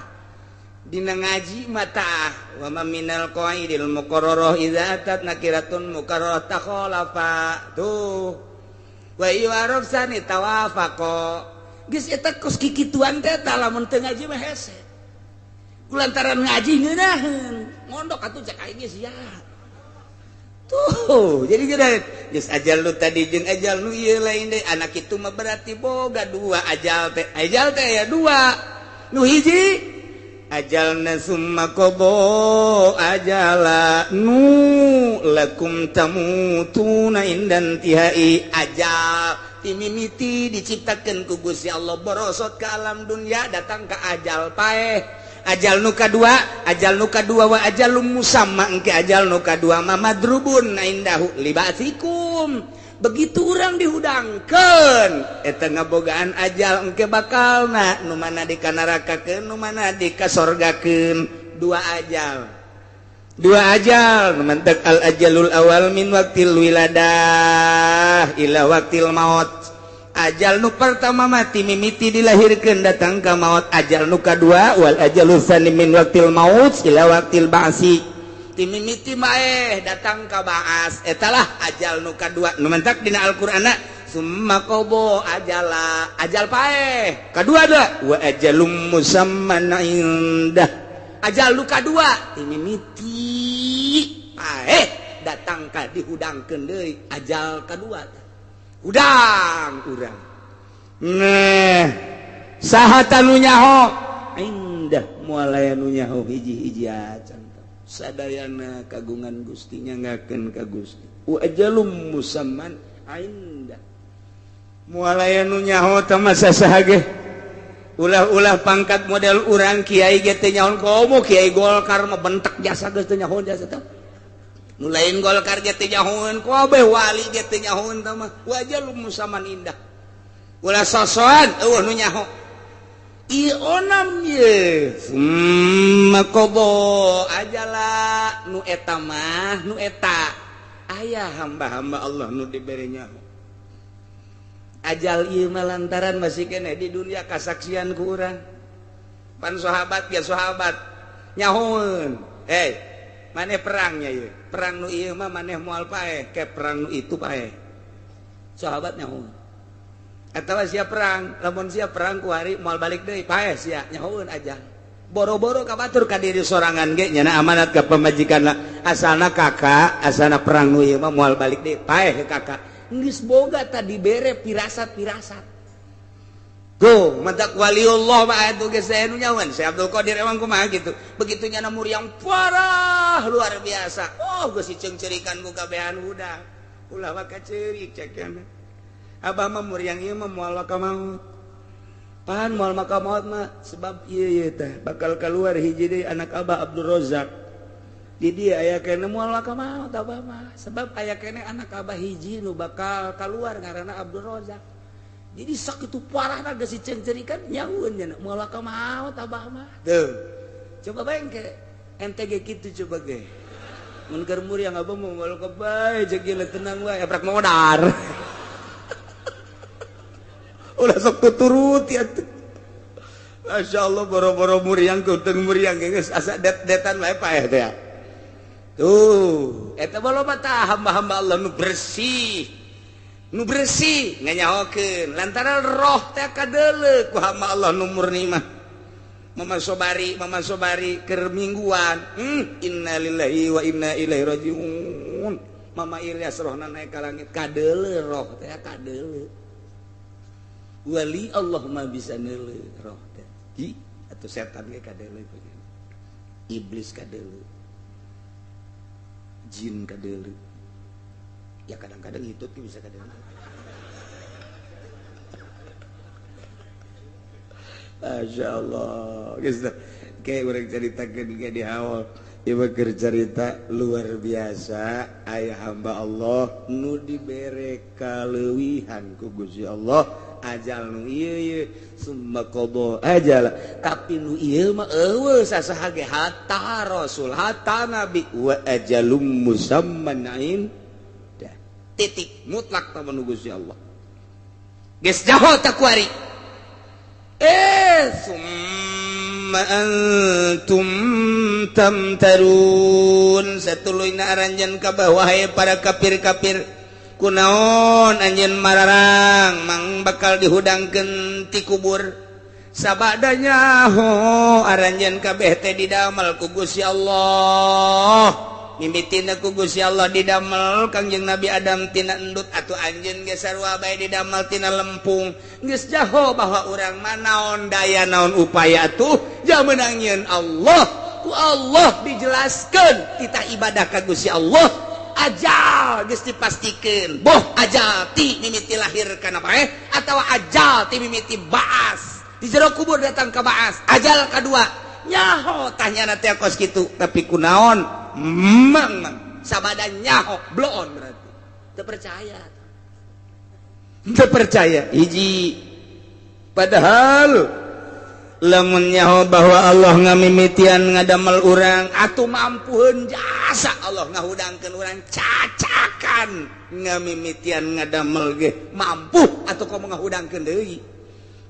dina ngaji mah tah wa ma minal qaidil muqarrarah idza atat nakiratun muqarrarah takhalafa tuh wa yu'araf sani tawafaqa geus eta kos kikituan teh tah lamun teu ngaji mah hese kulantaran ngaji ngeunaheun mondok atuh cek aing geus sia tuh jadi geunan geus ajal nu tadi jeung ajal nu ieu lain deui anak kitu mah berarti boga dua ajal teh ya dua nu hiji ajalna summa qada ajala nu lakum tamutuna indan tihai ajal timimiti diciptakeun ku Gusti Allah borosot ka alam dunya datang ka ajal paeh ajal nu kadua wa ajalum musamma engke ajal nu kadua mah madrubun indahu libasikum begitu urang dihudangkeun eta ngabogaan ajal engke bakalna nu mana dikanarakakeun nu mana dikasorgakeun dua ajal nu mantek al ajalul awal min waqtil wiladah ila waqtil maut ajal nu pertama mati mimiti dilahirkeun datang ka maut ajal nu kadua wal ajalul tsani min waqtil maut ila waqtil ba'si timimiti maeh datang ka ba'as etalah ajal nu kadua nu mentak dina Al-Qur'anna summa qada ajala ajal paeh kadua da wa ajalum musamman indah ajal nu kadua timimiti paeh datang ka dihudangkeun deui ajal kadua udang urang nah saha tanu nyaho indah moal aya nu nyaho hiji-hiji acan sadayana kagungan Gusti nyangakeun ka Gusti wa ajalum musamman indah moal aya nu nyaho tah masa saha ge ulah-ulah pangkat model urang kiai ge teh nyaon komo kiai Golkar mah bentek jasa geus teh nyahoan jasa teh nu lain Golkar ge teh nyahoan ku abeh wali ge teh nyahoan teh mah wajah lu musaman indah ulah sosokan eueuh nu nyaho ieu onam ye makobo ajalah nu eta mah nu eta aya hamba-hamba Allah nu dibere nyaho ajal ieu mah lantaran masih kene di dunia kasaksian ku urang pan sahabat ya sahabat nyahoeun maneh perangnya ieu perang nu ieu mah maneh moal paeh ke perang nu itu paeh sahabat nyahoeun atawa sia perang lamun sia perang ku hari moal balik deui paeh sia nyahoeun ajal boro-boro kabatur ka diri sorangan ge nyana amanat ka pamajikanna asalna kakak asalna perang nu ieu mah moal balik deui paeh ke kakak geus boga tadi bere pirasat-pirasat go matak waliullah mah atuh geus aya nu nyawan si Abdul Qadir emang kumaha gitu begitu nyana muriang parah luar biasa geus diceung-ceurikan ku kabehan budak ulah mah kaceurik cekeuna abah mah muriang ieu mah moal ka maut pan moal ka maut mah sebab ieu teh bakal kaluar hiji deui anak abah Abdul Razak di dia aya kene moal ka maut abah mah sebab aya kene anak abah hiji nu bakal kaluar ngaranna Abdul Razak jadi sok itu parahna geus diceung-ceurikan nyahoeun nya moal ka maut abah mah tuh coba bae ke ente ge kitu coba ge mun keur muriang abah mah moal ka bae jeung gila tenang wae ebrak modar ulah sok tuturuti atuh Masya Allah boro-boro muriang kuteng muriang geus asa det-detan wae paeh teh tuh eta baloba tah hamba-hamba Allah nu bersih nganyahokeun lantaran roh teh kadeuleu ku hamba Allah nu murni mah Mama Sobari keur mingguan inna lillahi wa inna ilaihi rajiun Mama Ilyas rohna naik ka langit kadeuleu roh teh kadeuleu wali Allah mah bisa neuleu roh teh hi atuh setan ge kadeuleu iblis kadeuleu jin kadeuleu ya kadang-kadang hitut ke bisa kadeuleu Masya Allah geus kayak urang caritakeun ge di awal ieu keur carita luar biasa aya hamba Allah nu dibere kaleuwihan ku Gusti Allah ajal nu ieu summa qada ajal tapi nu ieu mah eueuh sasaha ge hatta rasul hatta nabi wa ajalum musamman dah titik mutlak ta nu Gusti Allah geus jaho ta kuari summa antum tamtarun satuluyna aranjeun ka bawah para kafir-kafir kunaon anjeun mararang mang bakal dihudangkeun ti kubur sabadanya aranjeun kabeh teh didamel ku Gusti Allah mimitina ku Gusti Allah didamel Kangjeng Nabi Adam tina endut atuh anjeun ge sarua bae didamel tina lempung geus jaho bahwa urang mah naon daya naon upaya atuh jameunang nyieun Allah ku Allah dijelaskeun kita ibadah ka Gusti Allah ajal geus dipastikeun boh ajal ti mimiti lahir kana bae atawa ajal ti mimiti baas di jero kubur datang ka baas ajal kadua nyaho tanyana teh kos kitu tapi kunaon mang sabada nyaho bloon berarti teu percaya hiji padahal lamun nyaho bahwa Allah ngamimitian ngadamel urang atuh mampuheun jasa Allah ngahudangkeun urang cacakan ngamimitian ngadamel ge mampu atuh komo ngahudangkeun deui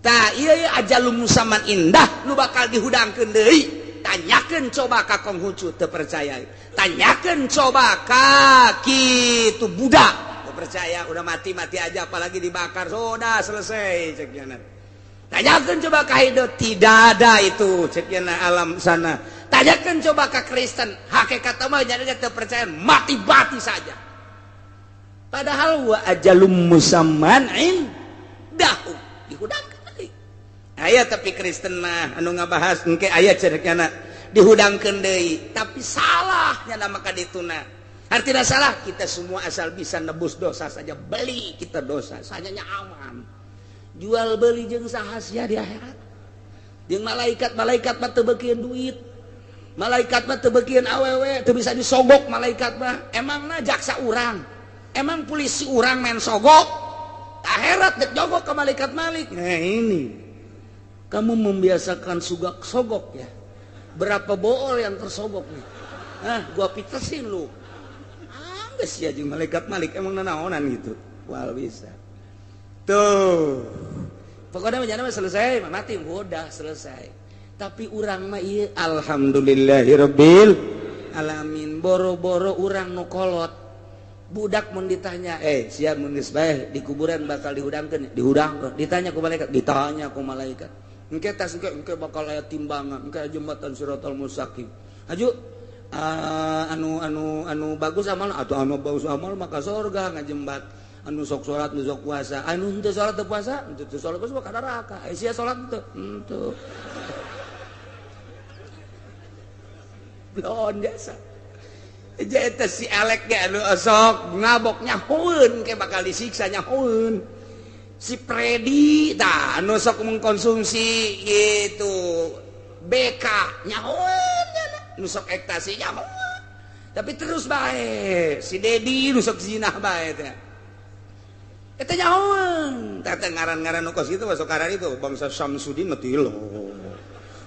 tah ieu ajalum musamman indah nu bakal dihudangkeun deui tanyakeun coba ka Konghucu teu percaya tanyakeun coba ka kitu budak teu percaya udah mati aja apalagi dibakar sudah selesai cek nya tanyakeun coba ka Hindu tidak ada itu cek nya alam sana tanyakeun coba ka Kristen hakikat mah nya teu percaya mati saja padahal wa ajalum musamman indahu dihudangkeun aya tapi Kristen mah anu ngabahas engke aya cerekna dihudangkeun deui tapi salahnya nama kadituna artinya salah kita semua asal bisa nebus dosa saja beli kita dosa saja aman jual beli jeung saha sia di akhirat jeung malaikat mah teu beukeun duit, malaikat mah teu beukeun awewe, teu bisa disogok malaikat mah. Emangna jaksa urang, emang polisi urang main sogok, akhirat dek jogok ke malaikat malik. Nah ini kamu membiasakan sogok ya. Berapa bool yang tersogok nih? Gua pitesin lu. Geus ya jeung malaikat malik emang nanaonan gitu. Wal bisa. Tuh. Pokoknya menjana selesai, mati udah selesai. Tapi urang mah ieu alhamdulillahirabbil alamin. Boro-boro urang nu kolot. Budak mun ditanya, siap mun geus bae di kuburan bakal dihudangkeun, ditanya ku malaikat, ditanya ku malaikat. Engke tas engke bakal aya timbangan, engke jembatan Siratal Mustaqim. Aju anu bagus amal atau anu bagus amal maka surga ngajembat. Anu sok salat nu sok puasa, anu henteu salat teu puasa, henteu salat puasa ka neraka. Sia salat teu. Blon jasa. Eta si elek ge anu sok ngabok nyahoeun ke bakal disiksa nyahoeun. Si Predi tah anu sok mengkonsumsi gitu BK nyahoeun nu sok ekstasi nyahoeun. Tapi terus bae si Dedi nu sok zinah bae teh. Eta nyahoeun. Tah ngaran-ngaran nu kos kitu masuk karan itu bangsa Samsudin mah tilo.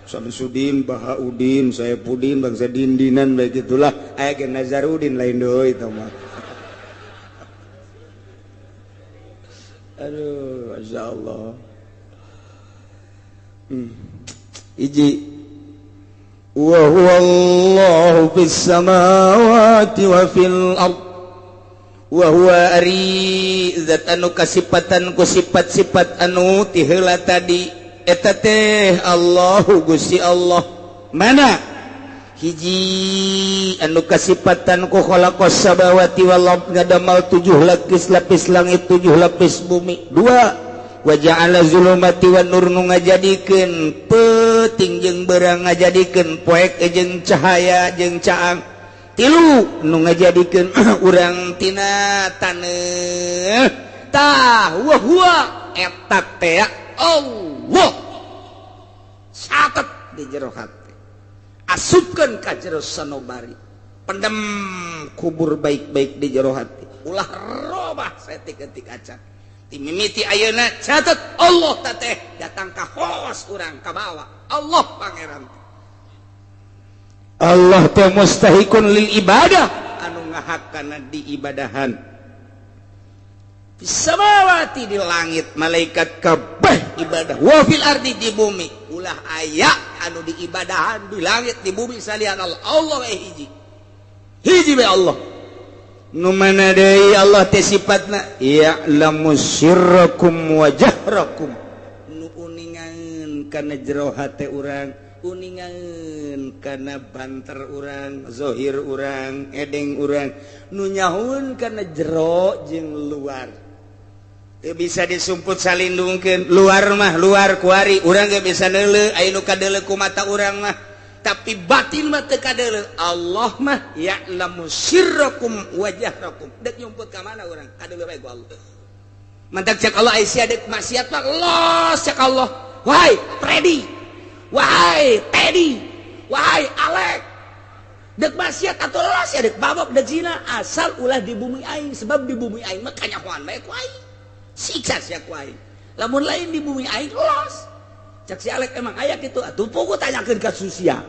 Samsudin, Bahaudin, Saipudin, bangsa Dindinan bae gitulah. Aya ge Nazarudin lain deui eta mah. Aduh, Masya Allah. Iji wa huwa Allahu fis samawati wa fil ard wa huwa ari zat anu kasipatan ku sifat-sifat anu ti heula tadi eta teh Allahu Gusti Allah. Mana hiji anu kasipatan ku khalaqas samawati wal ard ngadamal 7 lapis langit 7 lapis bumi. 2 wa ja'ala zulumati wan nur nu ngajadikeun peuting jeung beurang ngajadikeun poek jeung cahaya jeung caang. 3 nu ngajadikeun urang tina taneuh tah wa huwa eta teh Allah satet di jero hati. Asupkan ka jero sanobari, pendem kubur baik-baik di jero hati, ulah robah saeutik-eutik acan ti mimiti ayeuna catet Allah teh datang ka hos urang ka bawah Allah pangeran Allah teh mustahikun lil ibadah anu ngahakana diibadahan samawati di langit malaikat kabeh ibadah wa fil ardi di bumi ulah aya anu diibadahan di langit di bumi salian Allah hiji be Allah nu mana deui Allah teh sifatna ya'lamu sirrakum wa jahrakum nu uningan kana jero hate urang uningan kana banter urang zahir urang edeng urang nu nyahoeun kana jero jeung luar. Teu bisa disumput salindungkeun luar mah luar kuari urang ge bisa neuleuh aya nu kadeuleuh ku mata urang mah tapi batin mah teu kadeuleuh. Allah mah ya'lamu sirrakum wa jahrakum dek nyumput ka mana urang kadeuleuh bae ku Allah. Mantak cek Allah aya sia dek maksiat mah los cek Allah. Wahai Freddy, wahai Teddy, wahai Alek dek maksiat atuh los ya dek babak dek zina asal ulah di bumi aing sebab di bumi aing mah kanyahoan bae ku aing. Siksa sia ku aing. Lamun lain di bumi aing los. Cak si Alek emang aya kitu atuh pogo tanyakeun ka susia.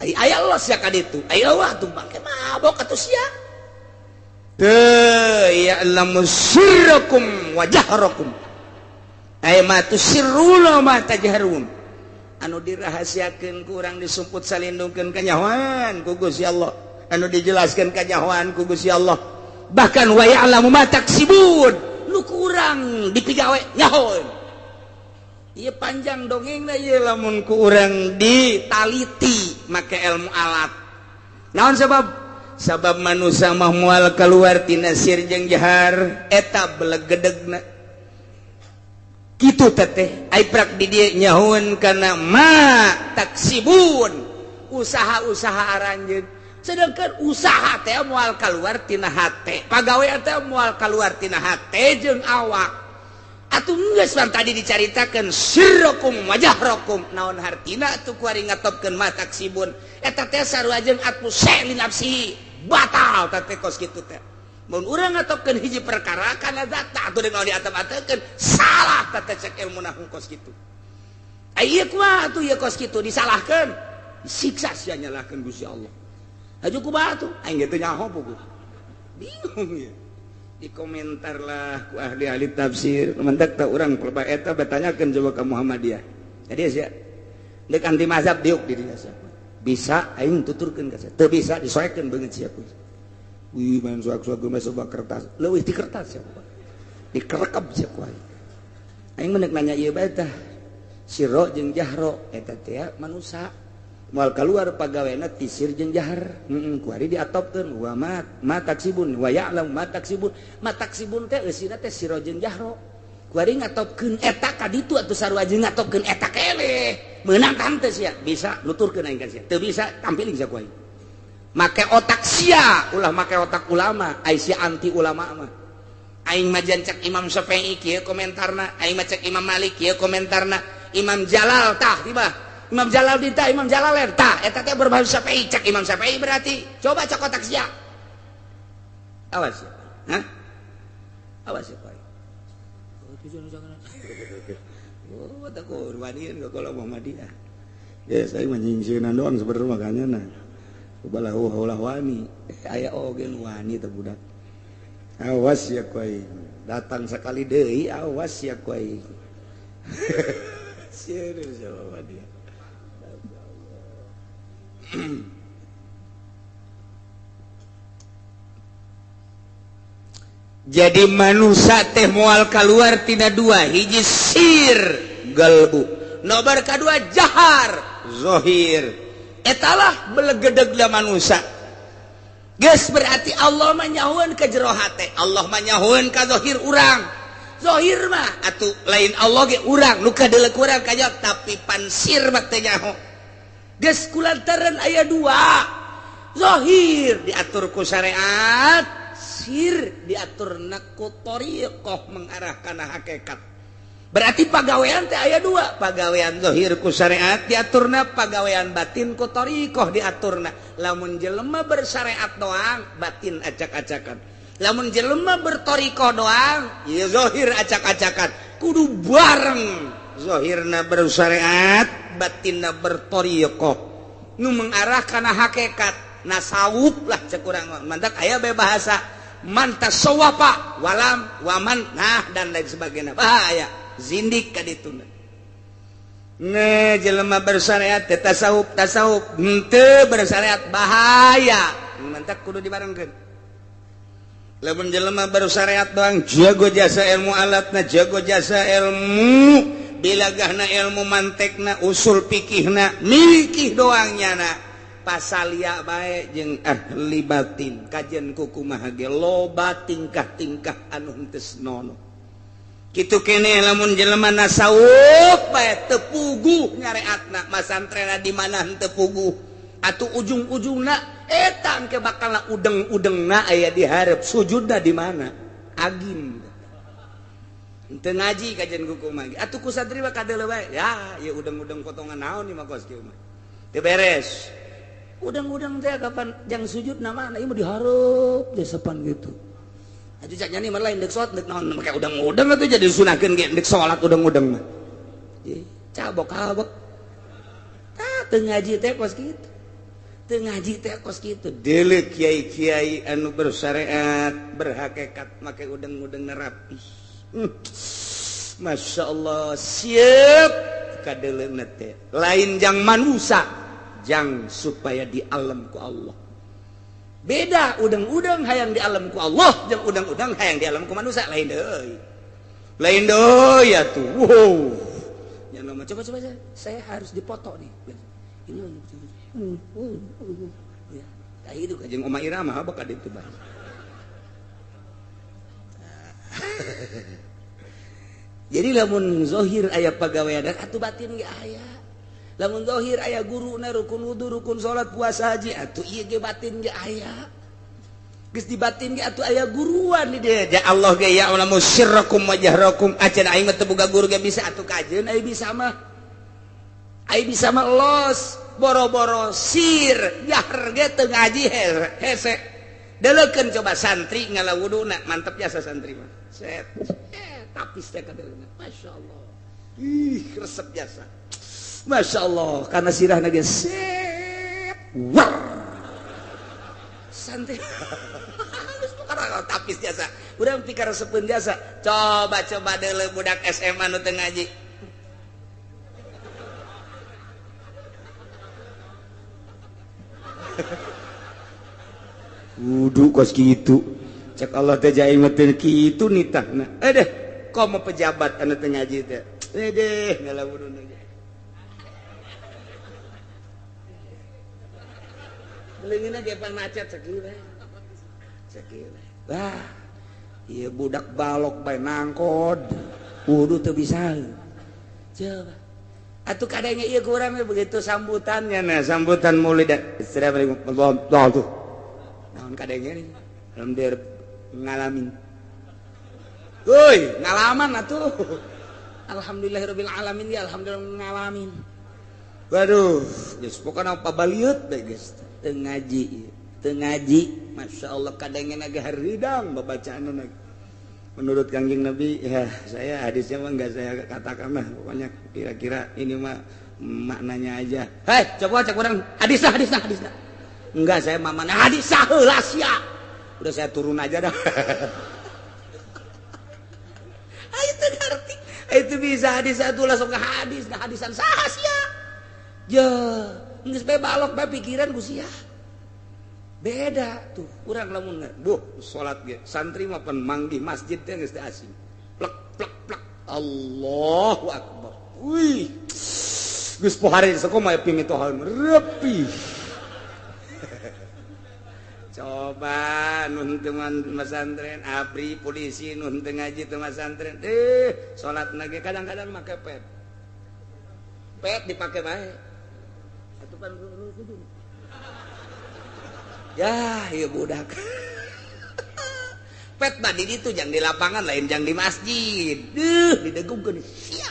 Aya los sia ka ditu. Aya wah tuh make mabok atuh sia. Teu ya'lamu sirrakum wa jahrakum. Aya mah tu sirruna ma tajharun. Anu dirahasiakeun ku urang disumput salindungkeun kanyahoan ku Gusti Allah. Anu dijelaskeun kanyahoan ku Gusti Allah. Bahkan wa ya'lamu ma taksibun. Lu kurang dipigawe nyahoeun. Ieu panjang dongengna ieu lamun ku urang ditaliti make ilmu alat. Naon sabab manusia mah moal kaluar tina sir jeung jahar eta belegedegna. Kitu teh ai prak di dieu nyahoeun kana ma taksibun usaha-usaha aranjeun. Sedangkan usaha teh moal kaluar tina hate, pagawean teh moal kaluar tina hate jeung awak. atuh geus tadi dicaritakeun sirrokum wajahrokum naon hartina atuh kuari ngatopkeun mataksibun eta teh saruajeun atuh li nafsi batal teh kos kitu teh mun urang ngatopkeun hiji perkara kana zata atuh deui diatep-atepkeun salah teh cek ilmuna kos kitu aya kumaha atuh ieu kos kitu disalahkeun disiksa sia nyalahkeun Gusti Allah aju kumaha atuh aing teh nyaho puguh bingung ya di komentar lah ku ahli-ahli tafsir mentak tak orang pelba eta bertanyakan coba ke Muhammadiyah jadi sia dek anti mazhab diuk diri siapa bisa aing tuturkeun ka sia teu bisa disoekeun beungeut sia ku wih man suak-suak geus soba kertas leuwih di kertas siapa dikerekep sia ku aing menek nanya ieu bae tah sirro jeung jahro eta teh manusia moal keluar pagawena tisir jeung jahar kuari diatopkeun wa mataksibun wa ya'lam mataksibun teh eusina teh sirro jeung jahro kuari ngatopkeun eta ka ditu atuh sarua jeung ngatopkeun eta keleh meunang tante sia bisa nuturkeun aing ka sia teu bisa tampiling sia ku aing make otak sia ulah make otak ulama ai sia anti ulama mah aing mah cek Imam Syafi'i kieu komentarna aing mah cek Imam Malik kieu komentarna Imam Jalal tah tiba Imam Jalal dinta, Imam Jalal tah, eta teh berbahasa Syafi'i, cek Imam Syafi'i berarti. Coba cek otak sia. Awas ya. Hah? Awas ya, Pak. Oh, tujuan jangan. Oh, tak urwanian ke kalau Muhammadiyah. Ya, saya menyingsieunan doang sebenarnya makanya nah. Ubalah ulah wani. Aya oge wani teh budak. Awas ya, Koy. Datang sekali deui, awas ya, Koy. Serius ya, Muhammadiyah. Jadi manusia teh moal keluar tina dua hiji sir galbu nomor kedua jahar zohir etalah belegedeg da manusia geus berarti Allah manyahuan ke jero hate Allah manyahuan ka zohir urang zohir mah atuh lain Allah ge urang nu kadeulek urang kaya tapi pansir mah teh nyaho geus kulantaran aya dua zahir diatur ku syariat sir diaturna ku thariqah mengarah kana hakikat berarti pagawean teh aya dua pagawean zahir ku syariat diaturna pagawean batin ku thariqah diaturna lamun jelema bersyariat doang batin acak-acakan lamun jelema berthariqah doang ieu zahir acak-acakan kudu bareng zahirna bersyariat batinna berthariqah nu mengarah kana hakikat nasawuf lah cek urang mantak aya bae bahasa man tasawwafa walam waman nah dan lain sebagainya bahaya zindik ka dituna ne jelema bersyariat teh tasawuf henteu bersyariat bahaya mantak kudu dibarengkeun lamun jelema bersyariat doang jago jasa ilmu alatna jago jasa ilmu bilagahna ilmu mantekna usul pikihna mikih doangnya na pasalia bae jeung ahli batin kajian kukumaha ge loba tingkah-tingkah anu henteu nono kitu keneh lamun jelema nasawuf bae teu puguh nyareatna masantrena di mana henteu puguh atuh ujung-ujungna eta engke bakalna udeng-udengna aya di hareup sujudna di mana agin teu ngaji kajian kukumaha atuh ku santri mah kadeuleu bae ya ieu udeng-udeng potongan naon ieu mah kos kieu mah teu beres udang-udang teh kapan jang sujud na mana ieu mah dihareup teh sapan gitu atuh cak nyani mah lain deuk salat deuk naon make udang-udang atuh jadi sunahkeun ge deuk salat udang-udang mah cabok-cabok tah teu ngaji teh kos kitu teu ngaji teh kos kitu deuleu kiai-kiai anu bersyariat berhakikat make udang-udang rapi Masya Allah siap kadeleuna teh lain jang manusia jang supaya di alam ku Allah beda udang-udang hayang di alam ku Allah jeung udang-udang hayang di alam ku manusia lain deui atuh wow ya nama coba saya harus dipoto nih ini ya kayak itu jeung Oma Irama bakal ditu bae jadi lamun zahir aya pagawean atuh batin ge aya lamun zahir aya guruna rukun wudu rukun salat puasa haji atuh ieu ge batin ge aya geus di batin ge atuh aya guruan di dieu ja Allah ge ya ulamu sirrakum wa jahrakum acan aing mah teu boga guru ge bisa atuh kajeun aing bisa mah los boro-boro sir jahar ge teu ngaji hese deleukeun coba santri ngalawuduna mantep jasa santri mah set tapis teh kadeuna masyaallah ih resep jasa masyaallah karena sirahna ge set war santri tapis jasa urang pikir resepeun jasa coba deuleu budak SMA nu teu ngaji wudu kos kitu cek Allah teh jae meuteun kitu nitahna deh komo pejabat anu teu ngaji teh deh ngalawuduna leungeunna ge pan macet sakieu wah ieu budak balok bae nangkod wudu teu bisa coba atuh kadenge ieu kurang begitu sambutannya nah sambutan maulid assalamualaikum tuh naon kadenge nih dalam dia ngalamin euy ngalaman atuh alhamdulillahirabbil alamin ya alhamdulillah ngalamin waduh geus pokona pabaliut bae geus teu ngaji Masya Allah kadangnya agak haridang bacaannya menurut Kangjeng Nabi ya saya hadisnya mah enggak saya katakan lah pokoknya kira-kira ini mah maknanya aja coba cek orang hadisnya enggak saya mamana hadisnya heula sia udah saya turun aja dah itu ngerti itu bisa hadis satu langsung ke hadis nah hadisan saha sia ya geus bae balok bae pikiran ku sia beda tuh urang lamun salat ge santri mah pan manggih masjid teh geus teu asing plek Allahu akbar wih geus pohari sakumaha pimitohan repi coba nun teu masantren abri polisi nun teu ngaji teu masantren salatna ge kadang-kadang make pet dipake bae atuh pan kudu ya iya budak pet tadi itu jangan di lapangan lain jangan di masjid didegungkeun sia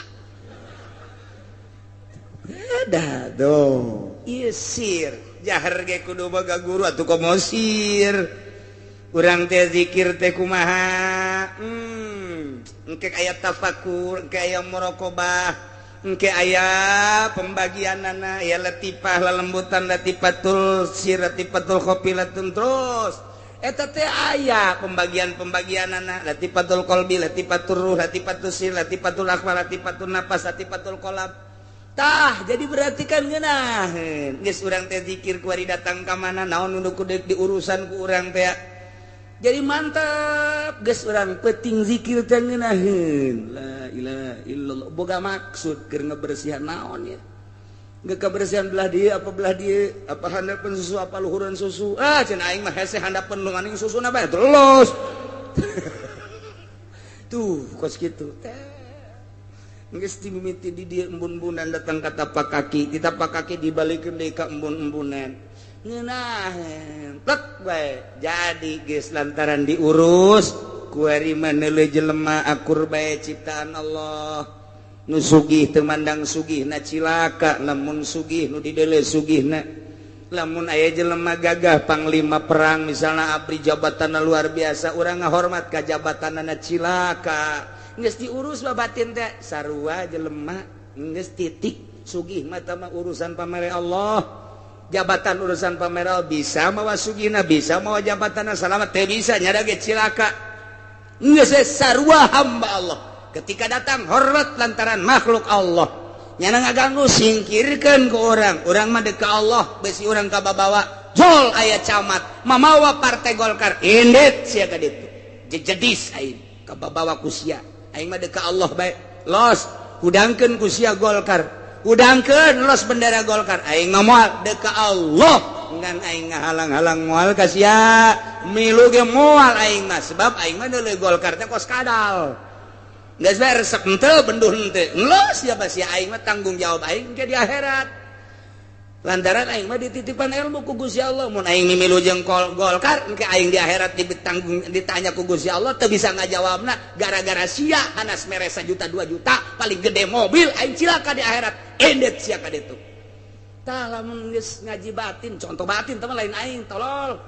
beda dong ieu sir jahar ge kudu boga guru atuh komo sir urang teh zikir teh kumaha engke aya tafakur engke aya muraqabah engke aya pembagianana ya latifah lalembutan latifatul sir latifatul khofilatun terus eta teh aya pembagianana latifatul qalbi latifatul ruh latifatul sir latifatul akhwal latifatul nafas latifatul qalb tah jadi berarti kan ngeunaheun geus urang teh zikir ku ari datang ka mana naon nu kudu diurusan ku urang teh jadi mantap geus urang penting zikir teh ngeunaheun la ilaha illallah boga maksud keur ngabersihan naon ya geus kabersihan belah dieu apa handapeun susu apa luhureun susu cenah aing mah hese handapeun nu nganing susuna bae terus tuh kos kitu teh geus dimimiti di dieu embun-embunan datang ka tapak kaki di tapak kaki dibalikeun deui ka embun-embunan ngeunaheun plek bae jadi geus lantaran diurus ku ari maneuleul jelema akur bae ciptaan Allah nu sugih teu mandang sugihna cilaka lamun sugih nu dideuleu sugihna lamun aya jelema gagah panglima perang misalna abri jabatanna luar biasa urang ngahormat ka jabatanna cilaka geus diurus babatin teh sarua jelema geus titik sugih mah tah urusan pamere Allah jabatan urusan pamere Allah bisa mawa sugihna bisa mawa jabatanna salamat teh bisa nyada ge cilaka geus sarua hamba Allah ketika datang hormat lantaran makhluk Allah nyana ngaganggu singkirkeun ku urang mah deuk ka Allah besi urang ka babawa jol aya camat mamawa partai Golkar indet sia ka ditu jejedis aing ka babawa ku sia aing mah deuk ka Allah bae los hudangkeun ku sia Golkar hudangkeun los bendera Golkar aing mah moal deuk ka Allah ngan aing ngahalang-halang moal ka sia milu ge moal aing mah sebab aing mah deuleu Golkar teh kos kadal geus bae resep henteu benduh henteu los ya sia aing mah tanggung jawab aing ke di akhirat lantaran aing mah dititipan ilmu ku Gusti Allah. Mun aing mimilu jeung Golkar engke aing di akhirat ditanya ku Gusti Allah teu bisa ngajawabna gara-gara sia hanas mere 1 juta 2 juta paling gede mobil aing cilaka di akhirat endet sia ka ditu. Tah lamun geus ngaji batin contoh batin teman lain aing tolol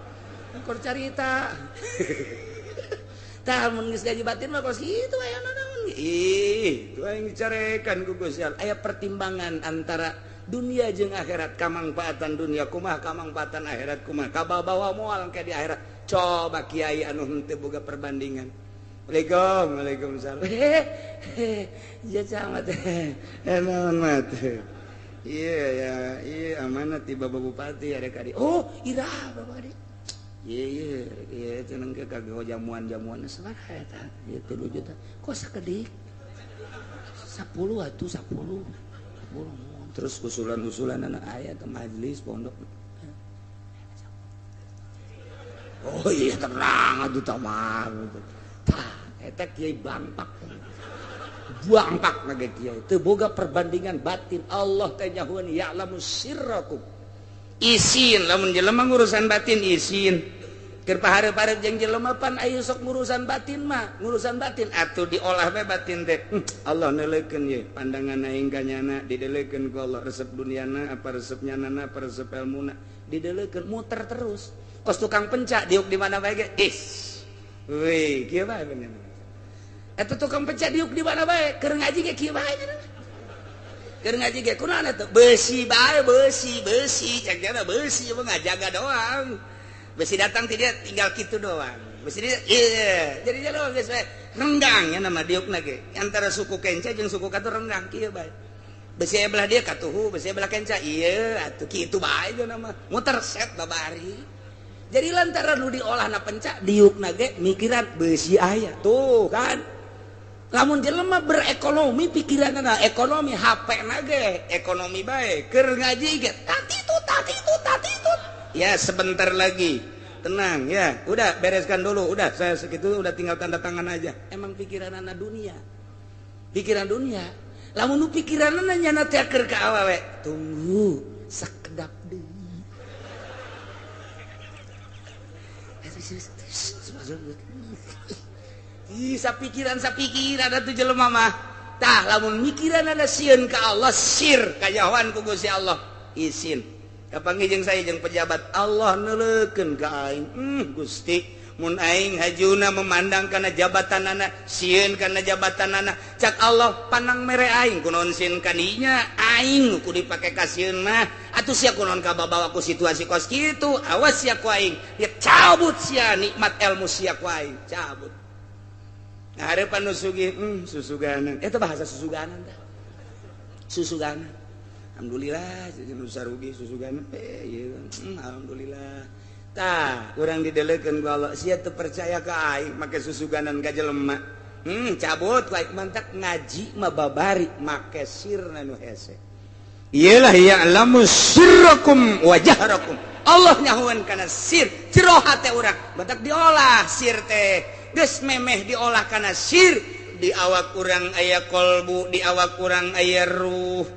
kur carita. Tah mun geus ngaji batin mah kos kitu aya naon ih tu aing dicarekan ku Gusti Allah aya pertimbangan antara dunia jeung akhirat kamangpaatan dunia kumaha kamangpaatan akhirat kumaha kabawa moal ke di akhirat coba kiai anu henteu boga perbandingan. Waalaikumsalam ya camat naon mah iya amanat ti Bapak Bupati ada kadi oh ira Bapak kadi iya ceneng ke kagak jamuan-jamuan sabaraha eta ieu 3 juta kok sakedik 10 atuh 10 terus usulan-usulan anak ayat ke majelis pondok. Oh iya tenang atuh tamah. Tah eta kiai bangpak. Bangpak na ge kiai teu boga perbandingan batin. Allah teh nyahuan ya'lamu sirrakum. Isin lamun jelema ngurusan batin isin. Keur pahareup-hareup jeung jelema pan aya sok ngurusan batin mah, ngurusan batin atuh diolah we batin teh. Allah neuleukeun ye, pandangan aing ka nyana dideleukeun ku Allah resep duniana apa resep nyanana apa resep ilmuna dideleukeun muter terus. Kos tukang penca diuk di mana bae ge is. Weh, kieu bae bener. Eta tukang penca diuk di mana bae keur ngaji ge kieu bae cenah. Keur ngaji ge kunaon atuh? Besi bae besi cak besi mah ngajaga doang. Besi datang tidak tinggal gitu doang. Besi dia iya. Jadi dia doang guys renggang ya nama diukna ge. Antara suku Kenca jeung suku Katu renggang kieu bae. Besi belah dia katuhu, besi belah Kenca ieu atuh kitu bae ge nama. Muter set babari. Jadi lantaran nu diolahna penca diukna ge mikiran besi aya. Tuh kan. Lamun jelema berekonomi pikiranna ekonomi HP-na ge ekonomi bae. Keur ngaji ge tatitut. Ya sebentar lagi tenang ya udah bereskan dulu udah saya segitu udah tinggal tanda tangan aja emang pikiran anak dunia lamun nu pikiran anak nyana teaker ke awewe tunggu sakedap deui sapikiran atuh jelema mah tah lamun mikiran ada sieun ka Allah sir kajawan ku Gusti Allah isin kapanggih jeung saya jeung pejabat Allah neuleukeun ka aing Gusti mun aing hajuna memandang kana jabatanana sieun kana jabatanana cak Allah panang mere aing kunaon sieun kadinya aing kudu dipake ka sieun mah atuh sia kunaon ka babawa ku situasi kos kitu awas sia ku aing ya cabut sia nikmat ilmu sia ku aing cabut hareupan nu sugih susuganan eta bahasa susuganan tah susuganan alhamdulillah jeung sarugi susugan alhamdulillah tah urang dideleukeun ku Allah sia teu percaya ka aing make susuganan ka jelema cabut ku aing mantak ngaji mah babari make sirna nu hese iyalah ya'lamu sirrakum wa jahrakum Allah nyahuan kana sir jero hate urang batak diolah sir teh geus memeh diolah kana sir di awak urang aya kolbu di awak urang aya ruh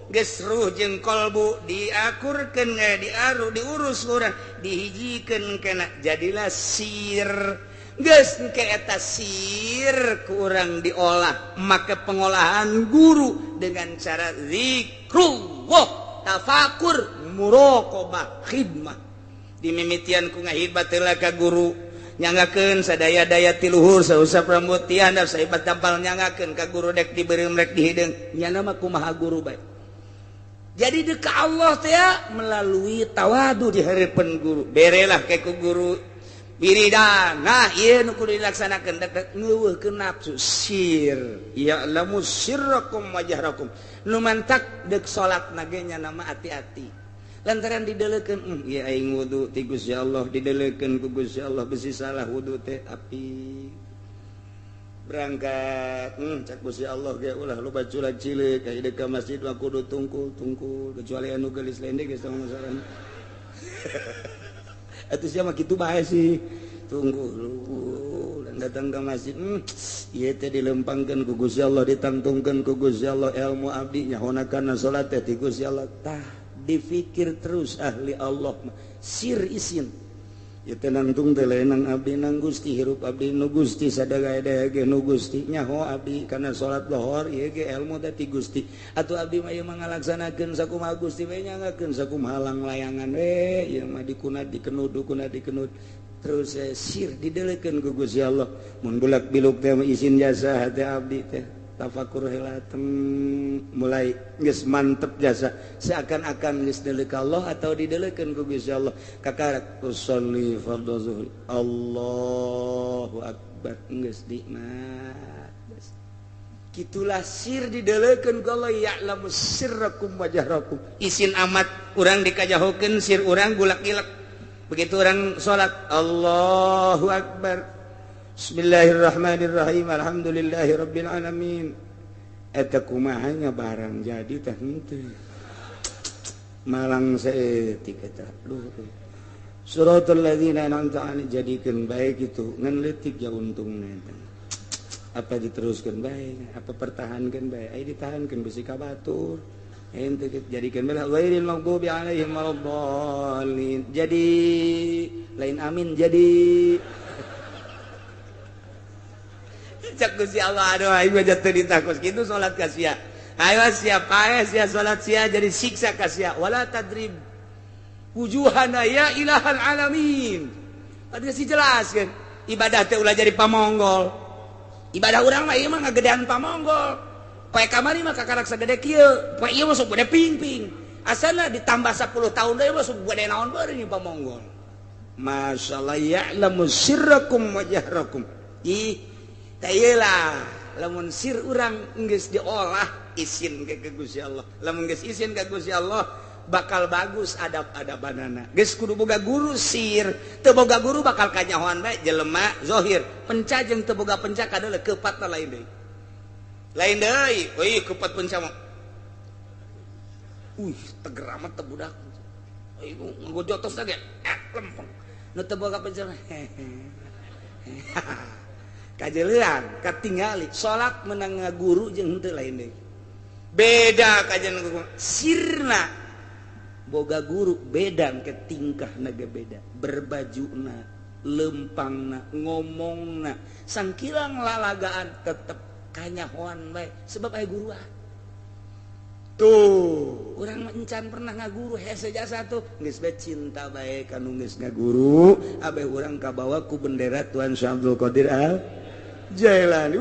geus ruh jeung kolbu diakurkeun diaru diurus urang dihijikeun kana jadilah sir geus engke eta sir ku urang diolah make pengolahan guru dengan cara zikrullah tafakur muraqabah khidmah dimimitian ku ngahibah teulah ka guru nyangakeun sadaya-daya ti luhur sausap rambut ti handap saibat tampal nyangakeun ka guru dek dibeureum rek dihideung nya mah kumaha guru bae jadi deuk ka Allah teh melalui tawadu di hareupeun guru berelah ke ku guru wiridan nah ieu nu kudu dilaksanakeun dek ngeuweuhkeun nafsu sir ya'lamu sirrakum wa jahrakum nu mantak deuk salatna ge nya mah ati-ati lantaran dideleukeun ieu aing wudu ti Gusti Allah dideleukeun ku Gusti Allah besi salah wudu teh api berangkat cak Gusti Allah ge ulah loba culag cileuk ka ide ka masjid mah kudu tungkul kecuali anu geulis lende geus tong masalah atuh sia mah kitu bae sih tungkul datang ke masjid ieu teh dilempangkeun ku Gusti Allah ditantungkeun ku Gusti Allah ilmu abdi nyahona kana salat teh ti Gusti Allah tah dipikir terus ahli Allah sir isin ya teh nangtung teh lain nang abdi nang Gusti hirup abdi nu Gusti sadaya-daya ge nu Gusti nyaho abdi kana salat lohor ieu ge ilmu teh ti Gusti atuh abdi mah ieu mah ngalaksanakeun sakumaha Gusti we nyangakeun sakumaha halang layangan we ieu mah dikunat dikenud terus sir didelekeun ku Gusti Allah mun bulak biluk teh izin jasa hati abdi teh tafakur heula mulai geus mantep jasa seakan-akan geus deleuk Allah atau didelekeun ku Gusti Allah kakarak usolli fardhu zuhur Allahu akbar geus nikmat kitulah sir didelekeun ku Allah ya'lamu sirrakum wa jahrakum isin amat urang dikajahokeun sir urang gulak-gilak begitu orang salat Allahu akbar Bismillahirrahmanirrahim alhamdulillahirabbil alamin eta kumaha nya barang jadi teh henteu malang saeutik eta luhur suratul ladzina an'amta 'alaihim jadikeun bae kitu ngan leutik ya untungna eta apa diteruskeun bae apa pertahankeun bae aya ditahankeun bisi ka batur ente jadikan belah ghairil maghdubi 'alaihim waladdallin jadi lain amin jadi cak Gusti Allah aduh aing mah jatuh ditakos kitu salat ka sia ayo sia pae sia salat sia jadi siksa ka sia wala tadrib wujuhana ya ilahal alamin tadi si jelaskeun ibadah teh ulah jadi pamonggol ibadah urang mah ieu mah ngagedean pamonggol poe kamari mah kakarak sagede kieu poe ieu mah sok gede ping-ping asalna ditambah 10 tahun deui mah sok gede naon beureung ieu pamonggol masyaallah ya'lamu sirrakum wa jahrakum ih tah ieu lah lamun sir urang geus diolah isin ke Gusti Allah lamun geus isin ka Gusti Allah bakal bagus adab-adabanana geus kudu boga guru sir teu boga guru bakal kanyahoan bae jelema zahir penca jeung teu boga penca kadeuleuk keupatna lain deui euy kepat penca mah teger amat teh budak euy ngojotos ge lempeng nu teu boga penca kajeulean katingali salat menang ngaguru jeung henteu lain deui beda kajian sirna boga guru beda ke tingkahna ge beda berbajuna lempangna ngomongna sangkilang lalagaan tetep kanyahoan bae sebab aya guruan tuh urang encan pernah ngaguru hese jasa tuh geus bae cinta bae kanu geus ngaguru abe urang kabawa ku bendera Tuan Syekh Abdul Qadir Al Jailani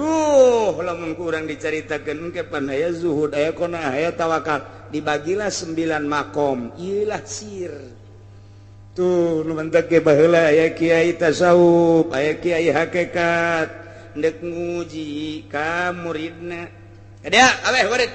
lamun ku urang dicaritakeun ke pan aya zuhud aya qanaah aya tawakal dibagilah 9 makom ieu lah sir tuh nu mentek ge baheula aya kiai tasawuf aya kiai hakikat ndek nguji ka muridna ada abeh murid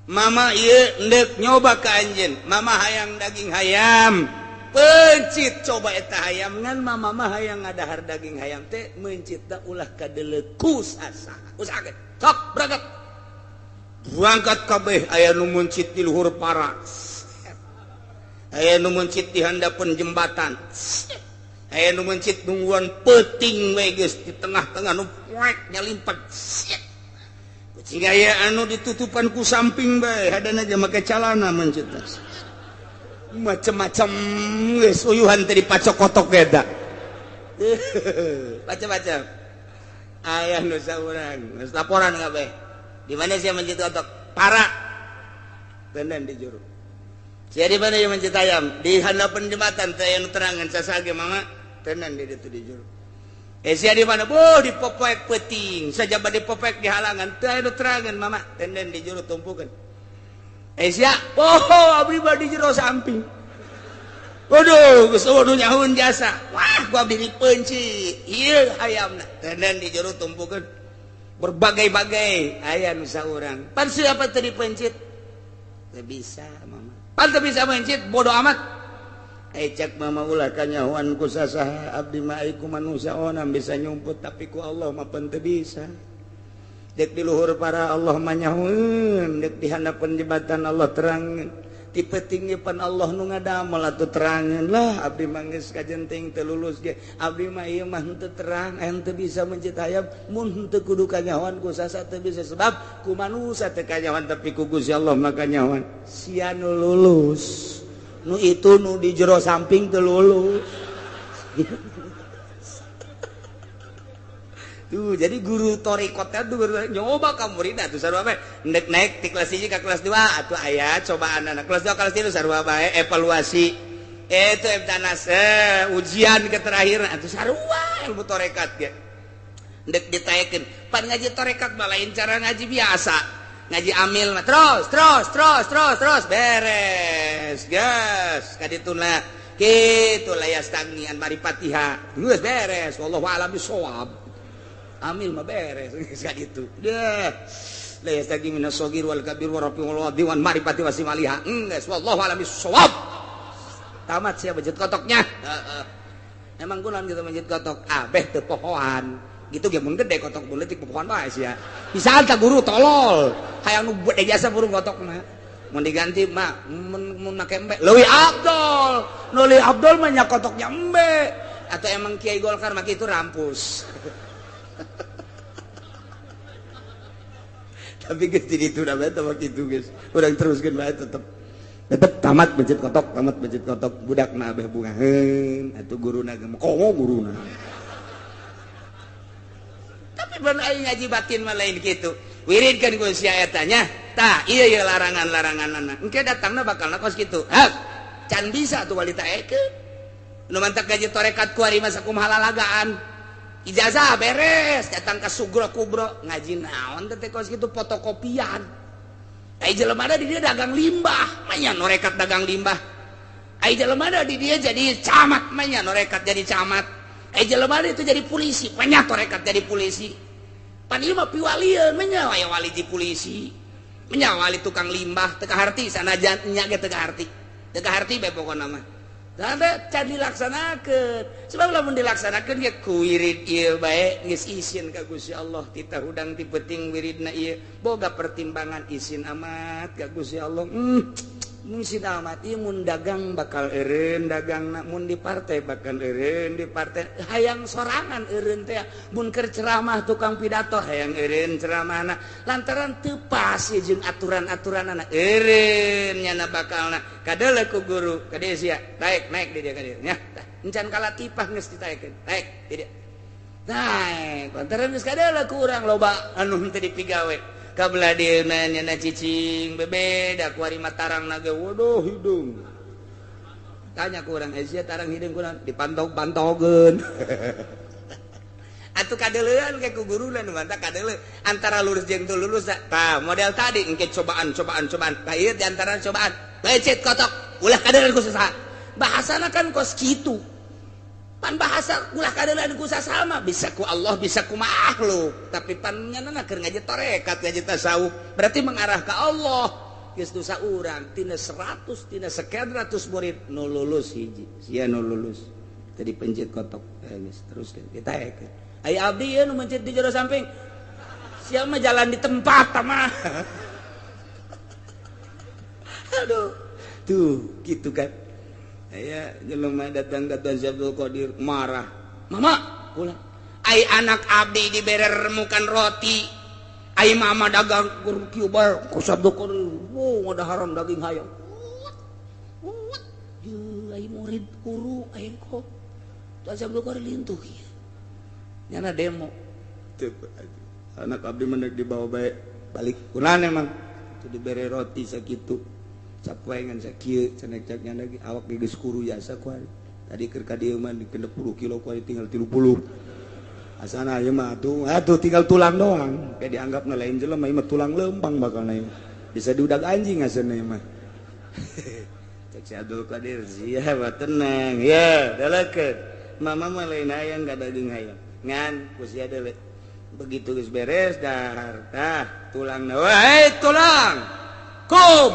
mama ieu ndek nyoba ka anjeun mama hayang daging hayam pencit coba eta hayam ngan mama mah hayang ngadahar daging hayam teh mencitna ulah kadeuleuk kusasa usahakeun sok berangkat kabeh aya nu mencit di luhur paras aya nu mencit di handapeun jembatan aya nu mencit nungguan peuting we geus di tengah-tengah nu poek nyalimpet sehingga aya anu ditutupan ku samping bae hadana aja make calana mencit macam-macam geus uyuhan teh dipacokotok eta macam-macam aya nu saurang geus laporan kabeh di mana sia mencit otok para tenan di juru sia di mana yang mencit ayam di handapeun jembatan teh anu terangan sasage mama tenan di ditu di juru sia di mana boh di popek peuting sajaba di popek di halangan teu anu terangan mama tenan di juru tumpukeun sia abdi mah di jero samping waduh geus nu nyahoun jasa wah ku abdi dipeunci ieu hayamna tenan di jero tumpukeun berbagai-bagai aya nu saurang pan siapa teh dipencit teu bisa mama pan teu bisa mencit bodoh amat cek mama ulah kanyahoan ku sasaha abdi mah ku manusia onam bisa nyumput tapi ku Allah mah pan teu bisa dek di luhur para Allah mah nyahoeun dek di handapeun jembatan Allah terang tipe tinggi pan Allah nu ngadamel atuh terangan lah abdi mah geus kajenting teu lulus ge abdi mah ieu mah henteu terang henteu bisa mencit hayam mun henteu kudu kanyawan ku sasa teu bisa sebab ku manusia teu kanyawan tapi ku Gusti Allah mah kanyawan sia nu lulus nu itu nu di jero samping teu lulus tuh jadi guru torikotnya tuh guru nyoba ka muridna tuh sarua bae naik ti kelas 1 ka kelas 2 atuh aya cobaan anak kelas 2 kelas 3 sarua bae evaluasi itu emtanas ujian ke terakhir atuh sarua ilmu torekat ge ndek ditaekeun pan ngaji torekat mah lain cara ngaji biasa ngaji amil mah terus beres gas kadituna kitu layas tangian mari Fatihah geus beres wallahu a'lam bishawab amil mah beres geus gitu dah layas tangi minas shagir wal kabir wa rafi wal wadi wan marifati wasimaliha geus wallahu a'lam bishawab tamat sia bejet kotoknya emang kunaon gitu bejet kotok abeh teu pohoan gitu ge mun gede kotok mun leutik pohoan bae sia bisa anta guru tolol hayang nu bade jasa burung kotok mah mun diganti mah mun make embe leuwih abdol nu leuwih abdol mah nya kotoknya embe atau emang Kiai Golkar mah kitu rampus tapi geus di ditu da bae teh kitu geus urang teruskeun bae tetep tamat masjid kotok budak na abeh bungaheun atuh guruna ge komo guruna tapi ban aing ngaji batin mah lain kitu wiridkeun ku sia eta nya tah ieu larangan-laranganna engke datangna bakalna kos kitu can bisa tuh walita ekeun nu mantak ngaji torekat ku ari mah sakumaha lalagaan ijazah beres datang ka sugro kubro ngaji naon teh kos kitu fotokopian ai jelema ada di dia dagang limbah manya norekat dagang limbah ai jelema ada di dia jadi camat manya norekat jadi camat ai jelema ada itu jadi polisi manya torekat jadi polisi pan ieu mah piwalieun manya aya wali di polisi manya wali tukang limbah teu kaharti sanajan nya ge teu kaharti bae pokona mah tanda can dilaksanakeun sebab lamun dilaksanakeun ge ku wirid ieu bae geus isin ka Gusti Allah titah hudang ti penting wiridna ieu boga pertimbangan isin amat ka Gusti Allah isin amat ieu mun dagang bakal eureun dagangna mun di partai bakal eureun di partai hayang sorangan eureun teh mun keur ceramah tukang pidato hayang eureun ceramahna lantaran teu pas jeung aturan-aturanna eureun nyana bakalna kadeuleu ku guru kade sia naik di dia ka dieu nya encan kalatipah geus ditaekeun naik di dia naik lantaran geus kadeuleu ku urang loba anu henteu dipigawe kabelah dia nanya cicing bebeda ku ari Matarang nage waduh hidung tanya ku urang sia tarang hidung kunaon dipantau-pantaukeun atuh kadeuleuan ke ku guruna nu mantap kadeuleu antara lulus jeung teu lulus tah model tadi engke cobaan tah ieu di antara cobaan becet kotok ulah kadeuleuan ku saha bahasana kan kos kitu pan bahasa ulah kadeuleuan ku sasama bisa ku Allah bisa ku makhluk tapi pan nyanana keur ngaji torekat ngaji tasawuf berarti mengarah ka Allah geus dosa urang tina 100 tina sekian ratus murid nu lulus hiji sia nu lulus tadi pencet kotok geus teruskeun kita ekeun ai abdi ieu nu mencet di jero samping sia mah jalan di tempat mah aduh tuh gitu kan aya jelema datang ka Tuan Abdul Qadir marah mama ulah ai anak abdi dibere remukan roti ai mama dagang kieu bae ku Abdul Qadir ngadaharan daging hayam ye ai murid guru ai kok Tuan Abdul Qadir lintuh kieu nyana demo teu anak abdi mendek dibawa bae balik kunaon emang teu dibere roti sakitu capoengan sakieu cenah caknya lagi awak geus kuru jasa ku tadi keur ka dieu mah dikena 10 kilo ku tinggal 30 asana ieu mah atuh tinggal tulang doang kayak dianggapna lain jelema ieu mah tulang lempang bakalna ieu bisa diudag anjing asana ieu mah cek si Abdul Qadir sia mah tenang ya dalekeun mama mah lain hayang ka daging hayam ngan ku sia deuleu begitu geus beres dahar tah tulangna wae tulang kum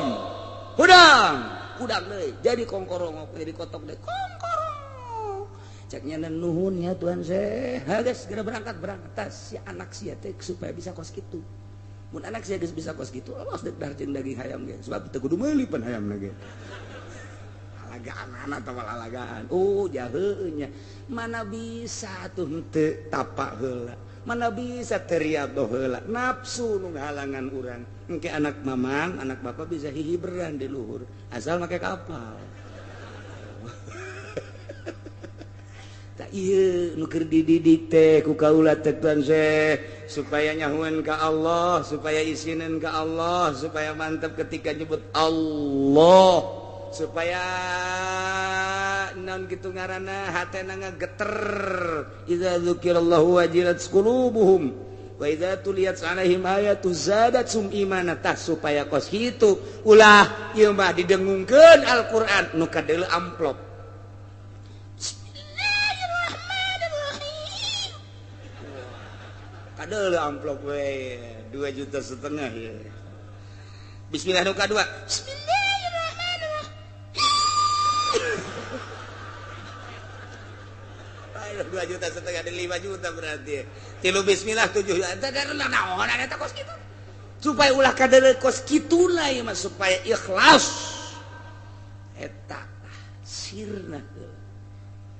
hudang deui jadi kongkorong jadi kotok deui kongkorong ceknya nuhun ya Tuhan Syekh geus segera berangkat tas si anak sia teh supaya bisa kos kitu mun anak saya geus bisa kos kitu awas dek darjeung daging hayam ge sebab teu kudu meuli pan hayamna ge alagaan anak teh alagaan jaheuh nya mana bisa tuh teu tapak heula mana bisa teriado heula nafsu nu ngahalangan urang engke anak mamang anak bapak bisa hihiberan di luhur asal make kapal tak iya nu keur dididik teh ku kaula teh tuan Syekh supaya nyahuan ka Allah supaya isinin ka Allah supaya mantap ketika nyebut Allah supaya naon kitu ngaranna hatena ngageter idza dzukirallahu wajilat qulubuhum wa idza tuliyat 'alaihim ayatu zadatsum imana tah supaya kos kitu ulah ieu mah didengungkeun Al-Qur'an nu kadeuleu amplop kadeuleu amplop we 2,5 juta ya bismillah nu kadua bismillahirrahmanirrahim 2,5 juta ada 5 juta berarti tilu bismillah 7 juta karena naon eta kos kitu supaya ulah kadeuleu kos kitu lah ya mas supaya ikhlas eta sirna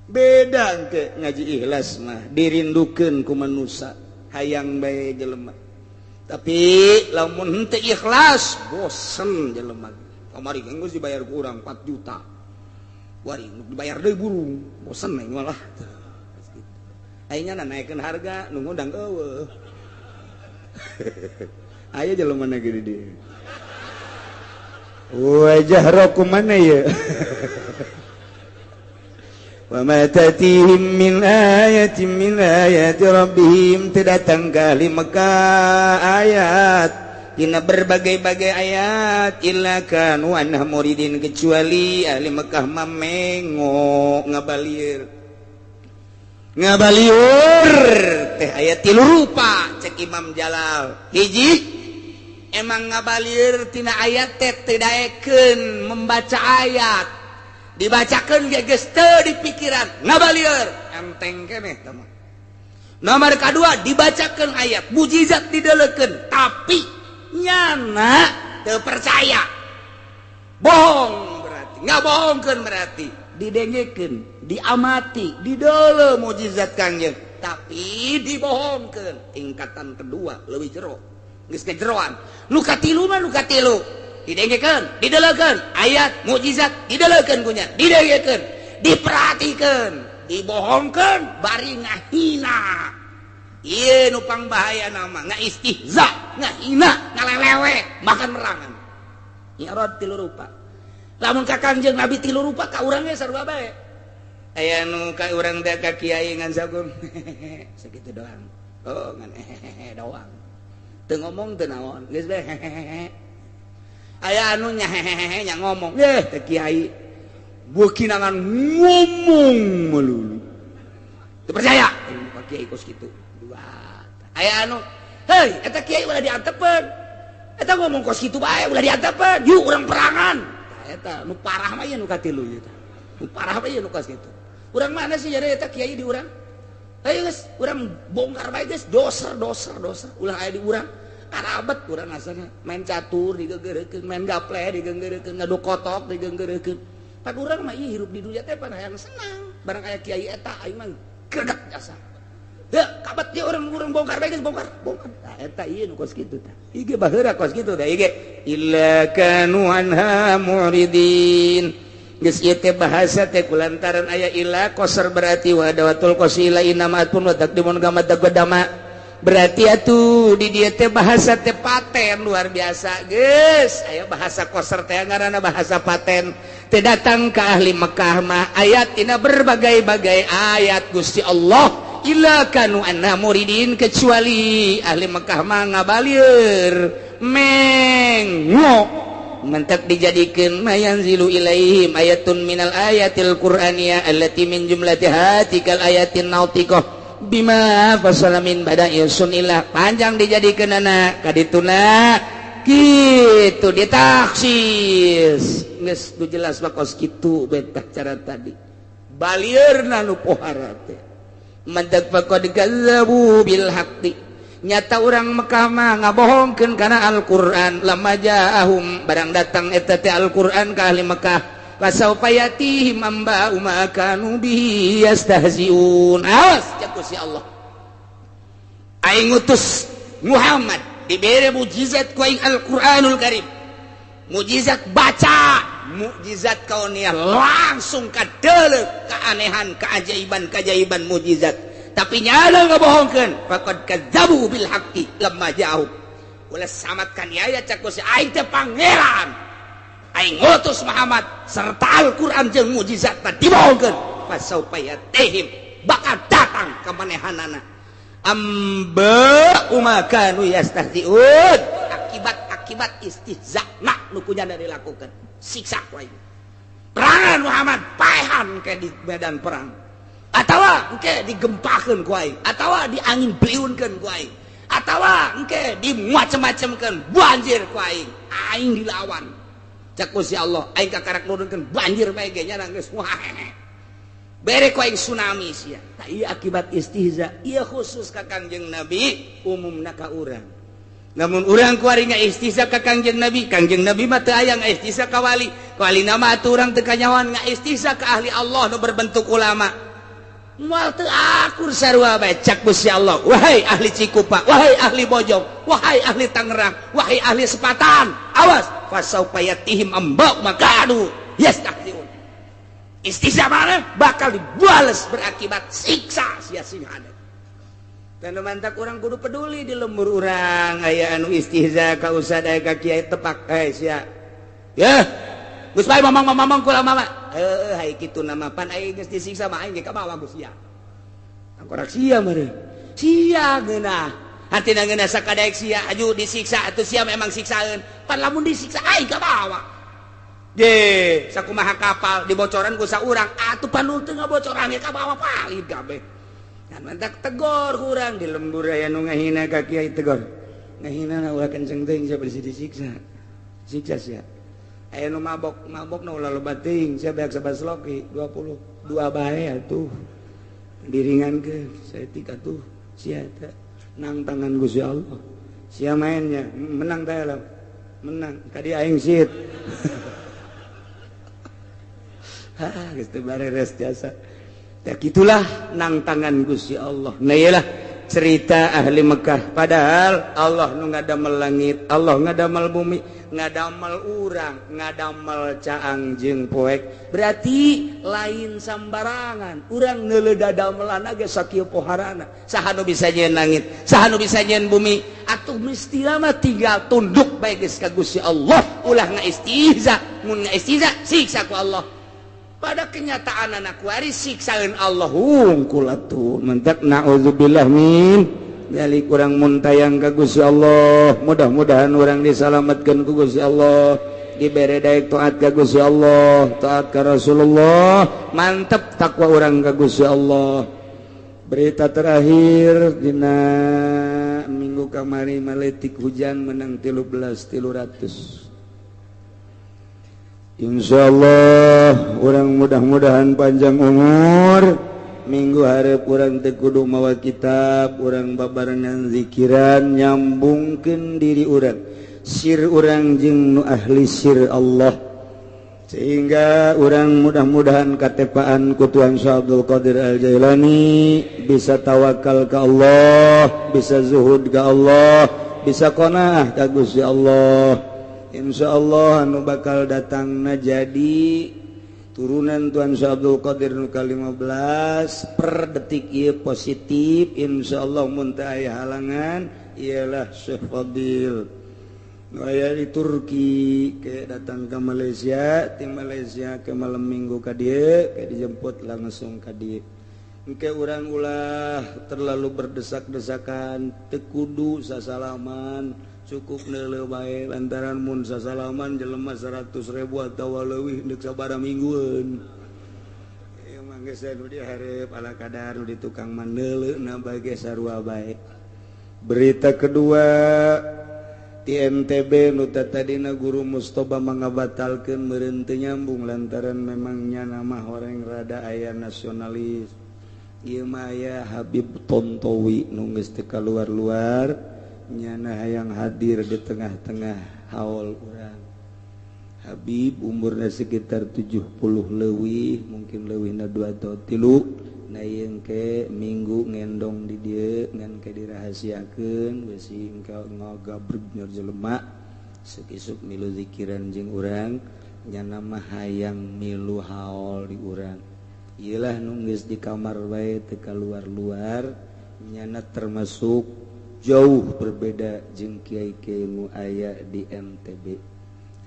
beda ke ngaji ikhlas mah dirindukeun ku manusia hayang bae jelema tapi lamun henteu ikhlas bosen jelema kamari geus dibayar ku urang 4 juta wari dibayar deui burung bosen we malah ayeuna naikeun harga nu ngundang eueuh aya jelema na gede dieu wajah rokum mana ya wa ma tatihim min ayatin min ayati rabbihim datang kali Mekah ayat dina berbagai-bagai ayat illa kanu anha muridin kecuali ahli Mekah mamengo ngabalieur teh ayat 3 rupa cek Imam Jalal hiji emang ngabalieur tina ayat teh teu daekeun membaca ayat dibacakan geus teu di pikiran ngabalieur enteng keneh teh mah nomor kedua dibacakan ayat mujizat dideleukeun tapi nyana teu percaya bohong berarti ngabohongkeun berarti didengekeun diamati dideuleu mujizat kangjeng tapi dibohongkeun tingkatan kedua leuwih jero geus kejeroan nu katilu mah nu katilu didengekeun dideleukeun ayat mukjizat dideleukeun kunya didengekeun diperhatikeun dibohongkeun bari ngahina ieu nu pangbahaya nama ngaistihza ngahina ngalelewe bahkan merangan nyarot 3 rupa lamun ka Kangjeng Nabi 3 rupa ka urang ge sarua bae aya nu ka urang teh ka kiai ngan sakum sakitu doang ngan doang teu ngomong teu naon geus bae aya anu nya hehehe nya ngomong teh kiai beuki nangan ngomong melulu teu percaya pak kiai kos kitu dua aya anu heuy eta kiai ulah diantepeun eta ngomong kos kitu bae ulah diantepeun yuk urang perangan eta nu parah mah ieu nu katilu ieu teh nu parah mah ieu nu kos kitu urang mana sih jadi eta kiai di urang ayo geus urang bongkar bae geus doser ulah aya di urang karabat urang asana main catur digenggeureukeun main gaple digenggeureukeun ngadu kotok digenggeureukeun pan urang mah ieu hirup di dunya teh pan hayang senang barang aya kiai eta aing mah gregek jasa heuh kabat dia urang bongkar bae geus bongkar nah eta ieu nu kos kitu tah ieu ge baheura kos kitu tah ieu ge illa kanu anha muridin geus ieu teh bahasa teh kulantaran aya illa qasar berarti wa dawatul qasila inamatun wa taqdimun gamad godama berarti atuh di dieu teh bahasa teh paten luar biasa geus aya bahasa qasar teh ngaranna bahasa paten teh datang ka ahli Mekah mah ayat tina berbagai-bagai ayat Gusti Allah illa kanu anna muridin kecuali ahli Mekah mah ngabalieur mengo mantak dijadikeun mayanzilu ilaihim ayatun minal ayatil qur'aniyah allati min jumlatiha tikal ayatin nautiqah bima fasalamin bada'i sunillah panjang dijadikeun anak kadituna kitu ditaksis geus nu jelas bakos kitu betah cara tadi balieurna nu pohara teh mantak faqad kazzabu bil haqqi nyata urang Mekah mah ngabohongkeun kana Al-Qur'an lamma ja'ahum barang datang eta teh Al-Qur'an ka ahli Mekah fasaufa yatihim amba ma kanu bihi yastahziun. Awas jaku si Allah aing ngutus Muhammad dibere mukjizat ku aing Al-Qur'anul Karim, mukjizat baca, mukjizat kauniyah langsung kadeuleuh keanehan keajaiban mukjizat, tapi nyana ngabohongkeun faqad kadzabu bil haqqi lamma ja'u ulah samatkan aya caku si aing teh pangeran aing ngutus Muhammad serta Al-Qur'an jeung mukjizat teh dibohongkeun fasaufa yatihim bakal datang ka manehanana amba umakanu yastahziun akibat istihza nak nu kunyana dilakukan siksa ku aing perangan Muhammad paehan ke di medan perang atawa engke digempakeun ku aing atawa diangin beliunkeun ku aing atawa engke dimacem-macemkeun banjir ku aing dilawan cak ku si Allah aing kakarak nurunkeun banjir bae ge nya geus bere ku aing tsunami sia tah ieu akibat istihza ieu khusus ka Kangjeng Nabi umumna ka urang. Namun urang kuari ngaistihza ka Kangjeng Nabi mah teu aya ngaistihza ka wali nama atuh urang teu kanyawan ngaistihza ka ahli Allah nu berbentuk ulama moal teu akur sarua bae cak ku si Allah wahai ahli Cikupa wahai ahli Bojong wahai ahli Tangerang wahai ahli Sepatan awas fasaufa yatihim amba makanu yastahziun. Istihza mana bakal dibales berakibat siksa sia-sia ada. Dan mantak orang kudu peduli di lembur orang aya anu istihza ka ustad aya ka kiai tepak sia ya geus bae mamang kula mama hai kitu nama pan aing geus disiksa mah aing ge ka bawah Gus sia angkorak sia meureun sia geunah hatina geunah sakadaek sia aju disiksa atuh sia memang siksaeun pan lamun disiksa aing ka bawah ye sakumaha kapal dibocoran ku saurang atuh panu teu ngabocoran ge ka bawah palid kabeh. Dan mantak tegor kurang di lembur aya nu ngahina ka kiai tegor ngahina na ulah kenceng teuing sia bersih disiksa siksa sia aya nu mabok na ulah loba teuing sia beak sabasloki 22 bae atuh diringankeun saeutik atuh sia teh nang tangan Gusti Allah sia mainnya menang teh lah menang ka dieu aing sit geus teu bareres jasa. Ya gitulah nang tangan Gusti Allah. Nah iyalah cerita ahli Mekah. Padahal Allah nu ngadamel langit, Allah ngadamel bumi, ngadamel urang, ngadamel caang jeung poek. Berarti lain sambarangan. Urang neuleuh dadamelan ge sakieu poharana. Saha nu bisa nyeun langit, saha nu bisa nyeun bumi. Atuh mesti mah tinggal tunduk bae geus ka Gusti Allah. Ulah ngaistihza, mun ngaistihza siksa ku Allah. Pada kenyataan anak waris siksaeun Allah hungkul atuh mentak naudzubillah min dari kurang muntayang ka Gusti Allah mudah-mudahan urang disalametkeun ku Gusti Allah dibere daek taat ka Gusti Allah taat ka Rasulullah mantep takwa urang ka Gusti Allah. Berita terakhir dina minggu kamari maletik hujan menang 13.300 insyaallah urang mudah-mudahan panjang umur minggu hareup urang teh kudu mawa kitab urang babarengan zikiran nyambungkeun diri urang sir urang jeung nu ahli sir Allah sehingga urang mudah-mudahan katepaan ku Tuhan Syekh Abdul Qadir Al-Jailani bisa tawakal ka Allah bisa zuhud ka Allah bisa qanaah ka Gusti Allah. Insyaallah anu bakal datangna jadi turunan Tuan Syekh Abdul Qadir nu ka-15 per detik ieu positif insyaallah mun teu aya halangan ialah Syekh Fadil nu aya di Turki ke datang ke Malaysia ti Malaysia ke malam minggu ka dieu ke dijemput langsung ka dieu engke urang ulah terlalu berdesak-desakan teu kudu sasalaman cukup neuleuh bae lantaran mun sasalaman jelema 100.000 atawa leuwih neuk sabaraha minggueun. Ieu mah geus anu dihareup ala kadar di tukang mandeuleuhna bae ge sarua bae. Berita kedua ti NTB nu tadina guru Mustoba mangabatalkeun meureun teu nyambung lantaran memangnya nama horeng rada aya nasionalis. ieu mah aya Habib Tontowi nu geus teu kaluar-luar nyana hayang hadir di tengah-tengah haul urang. Habib umurna sekitar 70 leuwih, mungkin leuwihna 2 atau 3. Na ieu engke minggu ngendong di dieu ngan ke dirahasiakeun beusi engke ngagabreg nyeur jelema sok-isuk milu zikiran jeung urang nyana mah hayang milu haul di urang. Ieu lah nu geus di kamar bae teu kaluar-luar nyana termasuk jauh berbeda jeung kiai-kiai nu aya di NTB.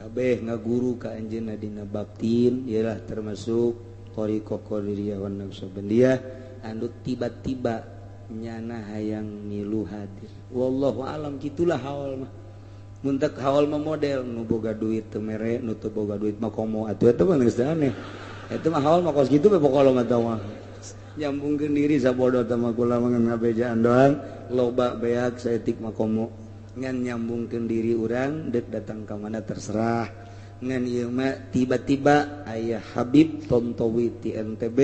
Kabeh ngaguru ka anjeunna dina baptin, ialah termasuk thariqah qadiriyah wan naqsabandiyah anu tiba-tiba nyana hayang milu hadir. Wallahu alam kitulah haul mah. Mun teu haul mah model nu boga duit teu mere, nu teu boga duit mah komo atuh eta mah geus aneh. Eta mah haul mah kos kitu we pokolo mah tah mah. Nyambungkeun diri sabodo tah mah kula mah ngabejaan doang, loba beak saeutik mah komo. Ngan nyambungkeun diri urang dek datang ka mana terserah. Ngan ieu mah tiba-tiba aya Habib Tontowi ti NTB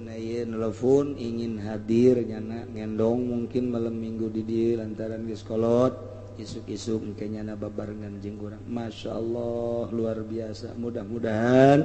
na ieu nelpon ingin hadir nyana ngendong mungkin malam minggu di dieu lantaran geus kolot isuk-isuk engke nyana babarengan jeung urang. Masyaallah luar biasa. Mudah-mudahan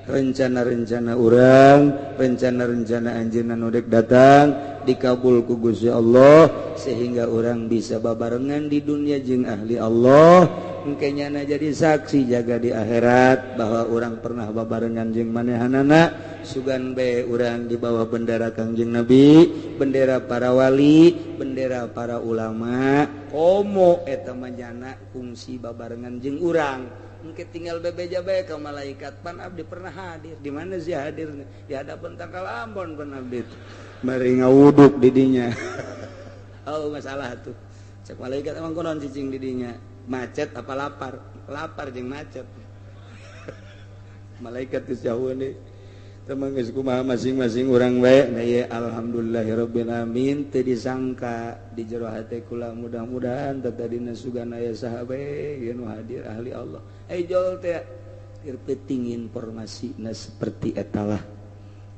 rencana-rencana urang, rencana-rencana anjeunna nu dek datang dikabul ku Gusti Allah sehingga orang bisa babarengan di dunia jeung ahli Allah engke nyana jadi saksi jaga di akhirat bahwa orang pernah babarengan jeung manehanana sugan bae urang di bawah bendera Kangjeng Nabi, bendera para wali, bendera para ulama. Komo eta mah nyana kungsi babarengan jeung urang. Engke tinggal bebeja bae ka malaikat pan abdi pernah hadir. Di mana sih hadirnya? Di hadapan Tangkal Ambon pan abdi. Mari ngawuduk di dinya. Oh masalah tuh. Cek malaikat emang konon cicing di dinya. Macet apa lapar? Lapar jeung macet. Malaikat geus jauh deui. Temang geus kumaha masing-masing urang bae. Da ieu alhamdulillahirabbil alamin teu disangka di jero hate kula mudah-mudahan tadina sugan aya saha bae nu hadir ahli Allah. Jol teh irpeting informasina seperti etalah.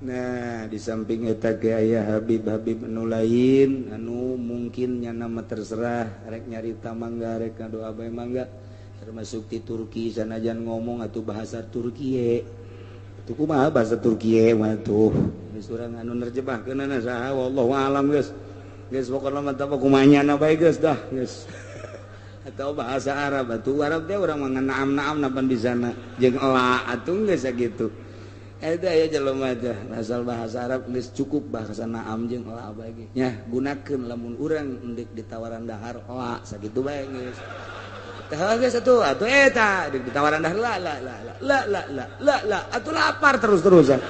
Nah, di samping eta ge aya Habib-habib anu lain anu mungkin nyana mah terserah rek nyarita mangga rek ngadoa bae mangga termasuk ti Turki sanajan ngomong atuh bahasa Turki. Itu kumaha bahasa Turki mah tuh. Geus urang anu nerjemahkeunna saha wallahu alam geus. Geus pokona mah tah kumaha nyana bae geus dah geus. Atau bahasa Arab atuh Arab teh urang mah nganaam-naam napan di sana jeung ela atuh geus sakitu. Eta aya jelema teh asal bahasa Arab geus cukup bahasa naam jeung ela bae ge. Nya gunakeun lamun urang endek ditawaran dahar ela sakitu bae geus. Tah geus atuh eta ditawaran dahar la atuh lapar terus-terusan.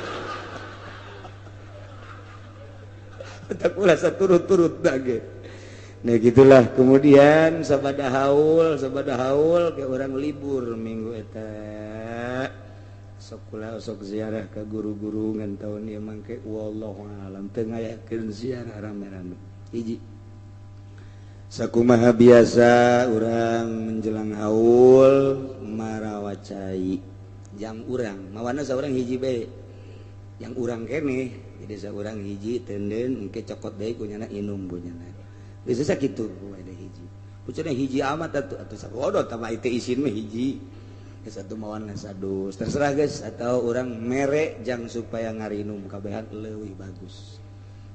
Tak ulah saturut-turut dage. Nah gitulah kemudian sabada haul ke orang libur minggu eta sok kula sok ziarah ke guru-guru ngan taun ieu mangke wallahu alam teu ngayakeun ziarah rame-rame. Hiji sakumaha biasa urang menjelang haul marawacai jam urang mawana saurang hiji bae yang urang keneh jadi saurang hiji tenden engke cokot deui ku nyana inum bunyana. Bisa sakitu ada hiji. Pucana hiji amat atuh sakodot tama itu isin mah hiji. Geus atuh mawan sadus. Terserah geus atau orang mere jang supaya ngarinum kabehan leuwih bagus.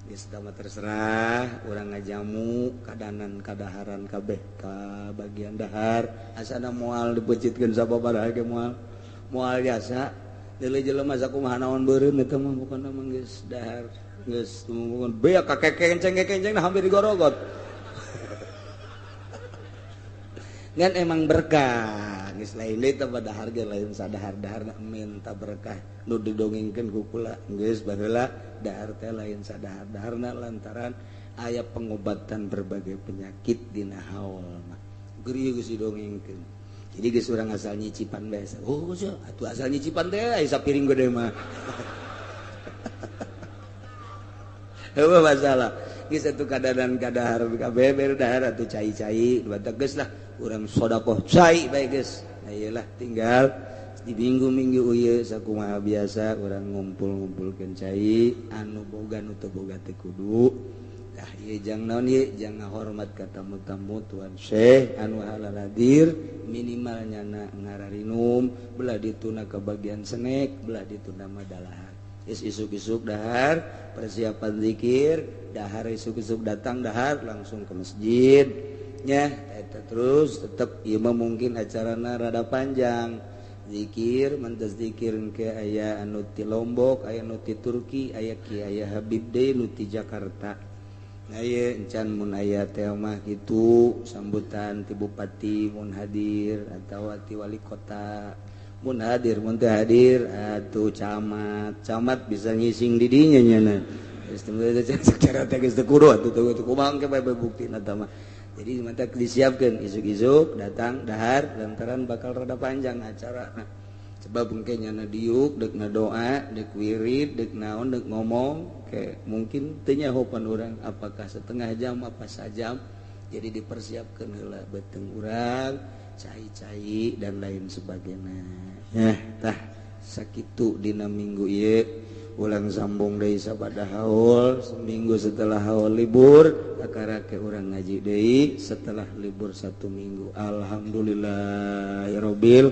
Geus tama terserah urang ngajamu kadanan kadaharan kabeh ka bagian dahar asana moal dipecitkeun sababaraha ge moal jasa. Deuleu jelema sakumaha naon beureum eta mah bukan mah geus dahar. Geus tumuhun beak kekenceng nah hampir digorogot. Ngan emang berkah. Geus lain deui teh dahar ge lain sadahar-daharna minta berkah nu didongengkeun ku kula. Geus baheula dahar teh lain sadahar-daharna lantaran aya pengobatan berbagai penyakit dina haul mah. Geureum geus didongengkeun. Jadi geus urang asal nyicipan bae. Oh geus atuh asal nyicipan teh aya sapiring gede mah. Apa masalah? Geus atuh kadanan kadahar kabeh ber dahar atuh cai-cai dua teges lah urang sedekah cai bae geus. Nah iyalah tinggal di minggu-minggu sakumaha biasa orang ngumpul-ngumpulkeun cai anu boga nu teu boga teh kudu dah ieu jang naon ieu jang ngahormat ka tamu-tamu tuan syekh anu halal hadir minimal nyana ngararinum belah dituna ke bagian senek belah dituna madalahar isuk-isuk dahar persiapan zikir dahar isuk-isuk datang dahar langsung ke masjid nya eta terus tetep ieu mah mungkin acarana rada panjang zikir mantas zikir ke aya anu ti Lombok aya anu ti Turki aya ki aya Habib Day nu ti Jakarta nah ieu encan mun aya teh mah kitu sambutan ti bupati mun hadir atawa ti wali kota mun hadir mun teu hadir atuh camat bisa ngising di dinya nya na secara teh geus teu kudu atuh kumaha ke bae buktina tah mah jadi mata disiapkeun isuk-isuk datang dahar lantaran bakal rada panjang acara sebab engke nya diuk deuk doa deuk wirid deuk naon deuk ngomong ke mungkin teu nyahopan urang apakah setengah jam apa sajam jadi dipersiapkeun heula beuteung urang cai-cai dan lain sebagainya ya tah sakitu dina minggu ieu ulang sambung deui sabada haul seminggu setelah haul libur akara ke urang ngaji deui setelah libur 1 minggu alhamdulillahirabbil